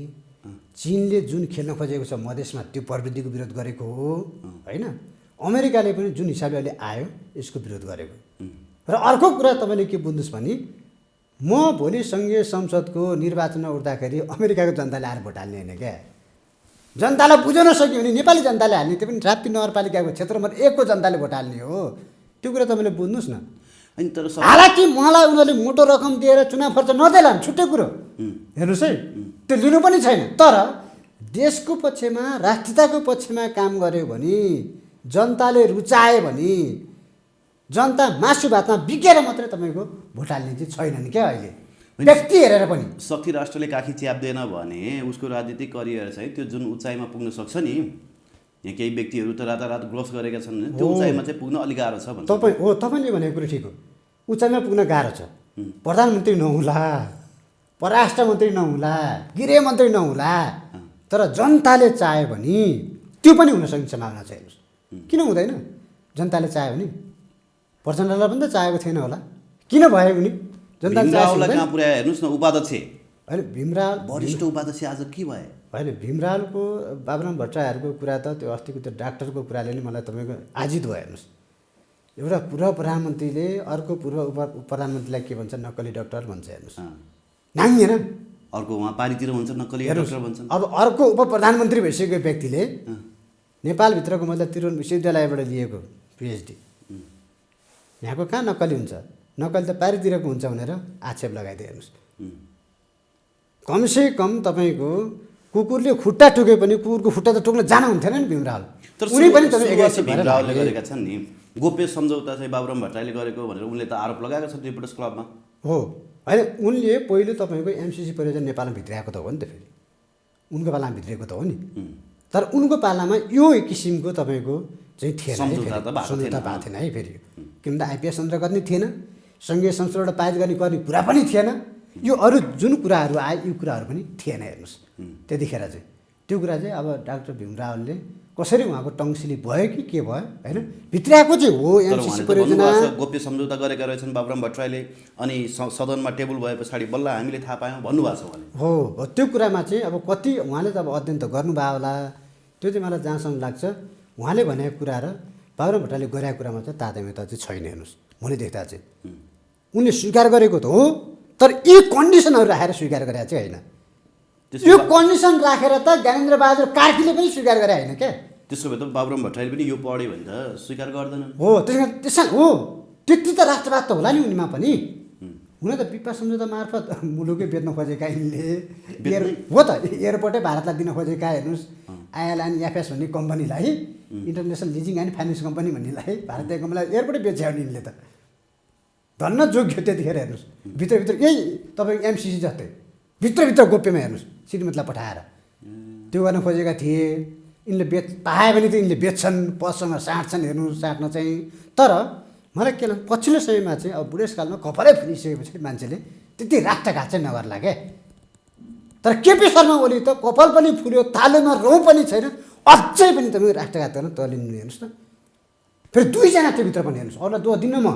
चिनले जुन खेल्न खोजेको छ मधेसमा त्यो प्रविधिको विरोध गरेको हो होइन? अमेरिकाले पनि जुन हिसाबले अहिले आयो यसको विरोध गरेको। र अर्को कुरा तपाईँले के बुझ्नुहोस् भने, म भोलि सङ्घीय संसदको निर्वाचनमा उठ्दाखेरि अमेरिकाको जनताले आएर भोट हाल्ने होइन क्या। जनतालाई बुझाउन सक्यो भने नेपाली जनताले हाल्ने, त्यो पनि राप्ती नगरपालिकाको क्षेत्र नम्बर 1 को जनताले भोट हाल्ने हो। त्यो कुरा तपाईँले बुझ्नुहोस् न। अनि तर हालाकि मलाई उनीहरूले मोटो रकम दिएर चुनाव खर्च नदेलान्, छुट्टै कुरो, हेर्नुहोस् है, त्यो लिनु पनि छैन। तर देशको पक्षमा, राष्ट्रियताको पक्षमा काम गर्यो भने, जनताले रुचायो भने, जनता मासु भातमा बिकेर मात्रै तपाईँको भोट हाल्ने चाहिँ छैनन् क्या अहिले, व्यक्ति हेरेर पनि। शक्ति राष्ट्रले काखी च्याप्दैन भने उसको राजनीतिक करियर चाहिँ त्यो जुन उचाइमा पुग्न सक्छ नि, यहाँ केही व्यक्तिहरू त रातारात ग्रोथ गरेका छन्, त्यो उचाइमा चाहिँ पुग्न अलिक गाह्रो छ भन्छ। तपाईँले भनेको कुरो ठिक हो, उचाइमा पुग्न गाह्रो छ। प्रधानमन्त्री नहुला, परराष्ट्र मन्त्री नहुला, गृहमन्त्री नहुला, तर जनताले चाह्यो भने त्यो पनि हुन सक्ने सम्भावना छ। हेर्नुहोस्, किन हुँदैन? जनताले चाह्यो भने, प्रचण्डलाई पनि त चाहेको थिएन होला, किन भयो उनी? भीमरावलाई कहाँ पुर्यायो हेर्नुहोस् न, उपाध्यक्ष होइन भीमराव, वरिष्ठ उपाध्यक्ष आज के भयो? होइन भीमरावको, बाबुराम भट्टराईहरूको कुरा त त्यो अस्तिको त्यो डाक्टरको कुराले नै मलाई तपाईँको आजित भयो। हेर्नुहोस्, एउटा पूर्व प्रधानमन्त्रीले अर्को पूर्व प्रधानमन्त्रीलाई के भन्छ? नक्कली डाक्टर भन्छ। हेर्नुहोस्, नाङ्गिएन? अर्को उहाँ पारितिर भन्छ नक्कली डाक्टर भन्छन्। अब अर्को उप प्रधानमन्त्री भइसकेको व्यक्तिले नेपालभित्रको मतलब त्रिभुवन विश्वविद्यालयबाट लिएको पिएचडी, यहाँको कहाँ नक्कली हुन्छ? नक्कली त पारितिरको हुन्छ भनेर आक्षेप लगाइदिए। हेर्नुहोस्, कमसे कम तपाईँको कुकुरले खुट्टा टोके पनि कुकुरको खुट्टा त टोक्न जानुहुन्थेन नि भीमराव। तर उनी पनि भीमरावले गरेका छन् नि गोप्य सम्झौता चाहिँ बाबुराम भट्टराईले गरेको भनेर उनले त आरोप लगाएका छन् रिपोर्टर्स क्लबमा। हो, होइन उनले पहिलो तपाईँको एमसिसी परियोजना नेपालमा भित्रिएको त हो नि त, फेरि उनको पालामा भित्रिएको त हो नि। तर उनको पालामा यो किसिमको तपाईँको चाहिँ थिएन, सम्झौता भएको थिएन है फेरि, किन त आइपिएस अन्तर्गत नै थिएन, सङ्घीय संसदबाट पारित गर्ने कुरा पनि थिएन, यो अरू जुन कुराहरू आए यो कुराहरू पनि थिएन। हेर्नुहोस्, त्यतिखेर चाहिँ त्यो कुरा चाहिँ अब डाक्टर भीमरावले कसरी उहाँको टङ्सिली भयो कि के भयो होइन, भित्रिएको चाहिँ हो एमसिसी परियोजना। गोप्य सम्झौता गरेका रहेछन् बाबुराम भट्टराईले, अनि सदनमा टेबल भए पछाडि बल्ल हामीले थाहा पायौँ भन्नुभएको छ उहाँले। हो, त्यो कुरामा चाहिँ अब कति उहाँले त अब अध्ययन त गर्नुभयो होला, त्यो चाहिँ मलाई जहाँसम्म लाग्छ उहाँले भनेको कुरा र बाबुराम भट्टराईले गरेको कुरामा चाहिँ तादात्म्यता चाहिँ छैन। हेर्नुहोस्, मैले देख्दा चाहिँ उनले स्वीकार गरेको त हो, तर यी कन्डिसनहरू राखेर स्वीकार गरेको चाहिँ होइन। यो कन्डिसन राखेर त ज्ञानेन्द्र बहादुर कार्कीले पनि स्वीकार गरे होइन क्या। त्यसो भए त बाबुराम भट्टराईले पनि यो पढ्यो भने त स्वीकार गर्दैनन्। हो, त्यसमा हो, त्यति त राष्ट्रवाद त होला नि उनीमा पनि। हुन त पिपा सम्झौता मार्फत मुलुकै बेच्न खोजेका यिनले, हो त एयरपोर्टै भारतलाई दिन खोजेका। हेर्नुहोस्, आइएलएन एफएस भन्ने कम्पनीलाई, international leasing and finance company भन्नेलाई, भारतीय कम्पनीलाई एयरपोर्टै बेच्यो नि यिनले त, धन्न जोग्य त्यतिखेर। हेर्नुहोस्, भित्रभित्र यही तपाईँको एमसिसी जस्तै भित्रभित्र गोप्यमा हेर्नुहोस् श्रीमतीलाई पठाएर त्यो गर्न खोजेका थिए यिनले। पाए भने त यिनले बेच्छन्, पससँग साट्छन्। हेर्नुहोस्, साट्न चाहिँ, तर मलाई के लाग्छ पछिल्लो समयमा चाहिँ अब बुढेसकालमा कपालै फुलिसकेपछि मान्छेले त्यति राष्ट्रघात चाहिँ नगर्ला क्या। तर केपी शर्मा ओली त कपाल पनि फुल्यो, तालुमा रौँ पनि छैन, अझै पनि तपाईँ राष्ट्रघात गर्न तलिनु। हेर्नुहोस् त, फेरि दुईजना त्योभित्र पनि हेर्नुहोस्, अरूलाई दोष दिन्न म,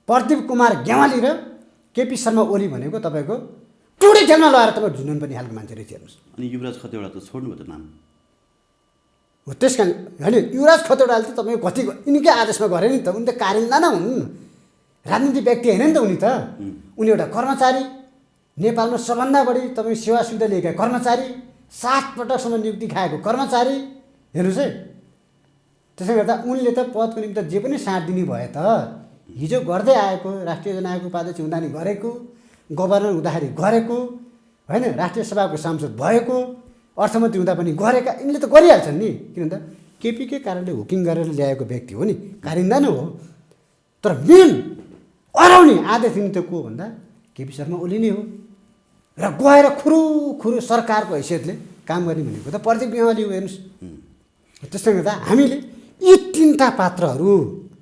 प्रदीप कुमार गेवाली र केपी शर्मा ओली भनेको तपाईँको टुडी खेल्न लगाएर तपाईँ झुन्डन पनि हालेको मान्छे रहेछ। हेर्नुहोस्, अनि युवराज खतिवडा त छोड्नु भयो त नाम। हो, त्यस कारण होइन युवराज खतिवडाले त तपाईँको कति यिनीकै आदेशमा गरे नि त, उनी त कारिन्दा नै हुन्, राजनीतिक व्यक्ति होइन नि त उनी त। उनी एउटा कर्मचारी, नेपालमा सबभन्दा बढी तपाईँ सेवा सुविधा लिएका कर्मचारी, 7 पटकसम्म नियुक्ति खाएको कर्मचारी। हेर्नुहोस् है, त्यसले गर्दा उनले त पदको निम्ति जे पनि साथ दिने भए त हिजो गर्दै आएको राष्ट्रिय जनआयोगको उपाध्यक्ष हुँदा नि गरेको, गभर्नर हुँदाखेरि गरेको, होइन, राष्ट्रिय सभाको सांसद भएको, अर्थमन्त्री हुँदा पनि गरेका, यिनले त गरिहाल्छन् नि। किन त केपीकै कारणले हुकिङ गरेर ल्याएको व्यक्ति हो नि, कारिन्दा नै हो। तर मेन अराउने आदेश दिने त को भन्दा केपी शर्मा ओली नै हो। र गएर खुरुखुरु सरकारको हैसियतले काम गर्ने भनेको त प्रदीप गेवाली हो। हेर्नुहोस्, त्यसले गर्दा हामीले यी तिनवटा पात्रहरू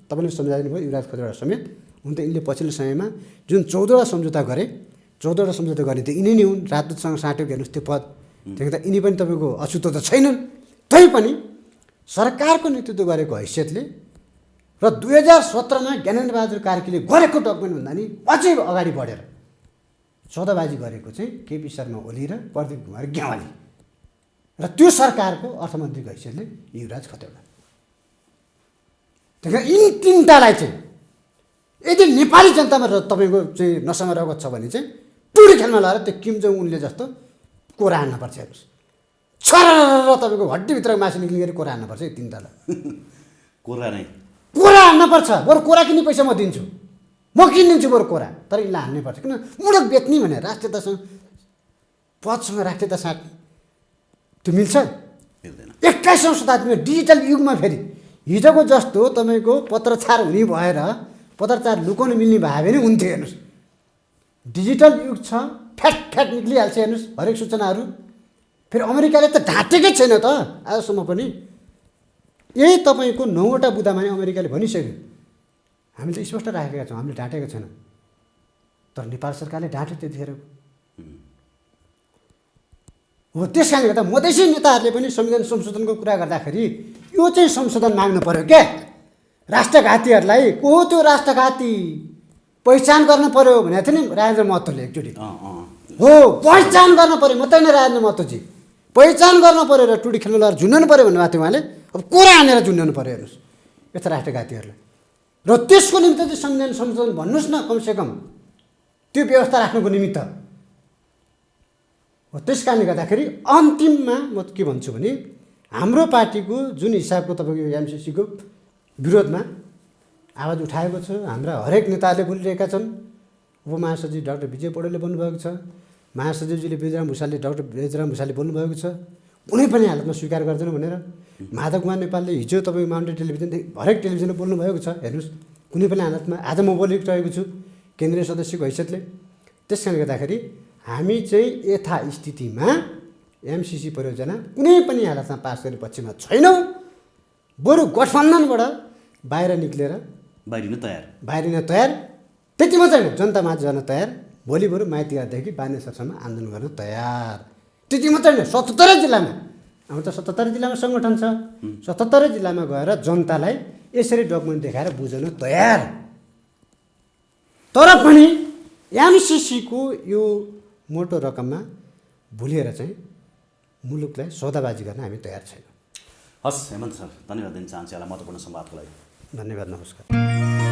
तपाईँले सम्झाइदिनु भयो, युवराज खतिवडा समेत। हुन त यिनले पछिल्लो समयमा जुन 14वटा सम्झौता गरे, 14वटा सम्झौता गर्ने त यिनै नै हुन्। राजदूतसँग साट्यो हेर्नुहोस् त्यो पद, त्यसले गर्दा यिनी पनि तपाईँको अछुतो त छैनन्। तैपनि सरकारको नेतृत्व गरेको हैसियतले र 2017मा ज्ञानेन्द्रबहादुर कार्कीले गरेको डकुमेन्ट भन्दा नि अझै अगाडि बढेर सौदाबाजी गरेको चाहिँ केपी शर्मा ओली र प्रदीप कुमार गेवाली र त्यो सरकारको अर्थमन्त्रीको हैसियतले युवराज खतिवडा। त्यही यी तिनवटालाई चाहिँ यदि नेपाली जनतामा तपाईँको चाहिँ नसामा रगत छ भने चाहिँ टुडी खेलमा लगाएर त्यो किम जोङ उनले जस्तो कोरा हान्नुपर्छ। हेर्नुहोस्, छर तपाईँको हड्डीभित्र मासु निक्लिने गरी कोरा हान्नुपर्छ यो तिनवटालाई। कोरा हान्नुपर्छ। बरु कोरा किन्ने पैसा म दिन्छु, म किनिदिन्छु बरु कोरा, तर यिनलाई हान्नैपर्छ। किन मुडक बेच्ने भने राष्ट्रियतासँग पदसँग राष्ट्रियता साथ त्यो मिल्छ? 21औं शताब्दीमा डिजिटल युगमा फेरि हिजोको जस्तो तपाईँको पत्रचार हुने भएर पत्रचार लुकाउन मिल्ने भए भने हुन्थ्यो। हेर्नुहोस्, डिजिटल युग छ, फ्याट निक्लिहाल्छ। हेर्नुहोस्, हरेक सूचनाहरू। फेरि अमेरिकाले त ढाँटेकै छैन त आजसम्म पनि। यही तपाईँको 9वटा बुदामा नै अमेरिकाले भनिसक्यो, हामीले स्पष्ट राखेका छौँ, हामीले ढाँटेका छैनौँ। तर नेपाल सरकारले ढाँट्यो त्यतिखेर हो। त्यस कारणले गर्दा मधेसी नेताहरूले पनि संविधान संशोधनको कुरा गर्दाखेरि यो चाहिँ संशोधन माग्नु पर्यो क्या। राष्ट्रघातीहरूलाई को त्यो राष्ट्रघाती पहिचान गर्नु पर्यो भनेको थियो नि राजेन्द्र महतोले एकचोटि। हो, पहिचान गर्नु पर्यो, मात्रै नै राजेन्द्र महतोजी पहिचान गर्नु पर्यो र टुडी खेल्नु लगाएर झुन्डाउनु पर्यो भन्नुभएको थियो उहाँले। अब कोरा हानेर झुन्डाउनु पर्यो। हेर्नुहोस्, यस्ता राष्ट्रघातीहरूलाई। र त्यसको निमित्त चाहिँ संविधान संशोधन भन्नुहोस् न, कमसेकम त्यो व्यवस्था राख्नुको निमित्त हो। त्यस कारणले गर्दाखेरि अन्तिममा म के भन्छु भने हाम्रो पार्टीको जुन हिसाबको तपाईँको एमसिसीको विरोधमा आवाज उठाएको छ, हाम्रा हरेक नेताहरूले बोलिरहेका छन्। उपमहासचिव डाक्टर विजय पौडेलले बोल्नुभएको छ, महासचिवजीले डाक्टर बेजराम भूषालले बोल्नुभएको छ, कुनै पनि हालतमा स्वीकार गर्दैन भनेर। माधव कुमार नेपालले हिजो तपाईँको माउन्टेन टेलिभिजन हरेक टेलिभिजनले बोल्नुभएको छ। हेर्नुहोस्, कुनै पनि हालतमा आज म बोलिरहेको छु केन्द्रीय सदस्यको हैसियतले। त्यस कारणले गर्दाखेरि हामी चाहिँ यथास्थितिमा एमसिसी परियोजना कुनै पनि हालतमा पास गर्ने पक्षमा छैनौँ। बरु गठबन्धनबाट बाहिर निक्लेर बाहिरिन तयार। त्यति मात्रै होइन, जनतामाझ जान तयार। भोलि बरु माइतीघाटदेखि बानेश्वरसम्म आन्दोलन गर्न तयार। त्यति मात्रै होइन, 77 जिल्लामा, हाम्रो त 77 जिल्लामा सङ्गठन छ, 77 जिल्लामा गएर जनतालाई यसरी डकुमेन्ट देखाएर बुझाउन तयार। तर पनि एमसिसीको यो मोटो रकममा भुलेर चाहिँ मुलुकलाई सौदाबाजी गर्न हामी तयार छैनौँ। हस् हेमन्त सर, धन्यवाद दिन चाहन्छु यहाँलाई महत्त्वपूर्ण संवादको लागि। धन्यवाद, नमस्कार।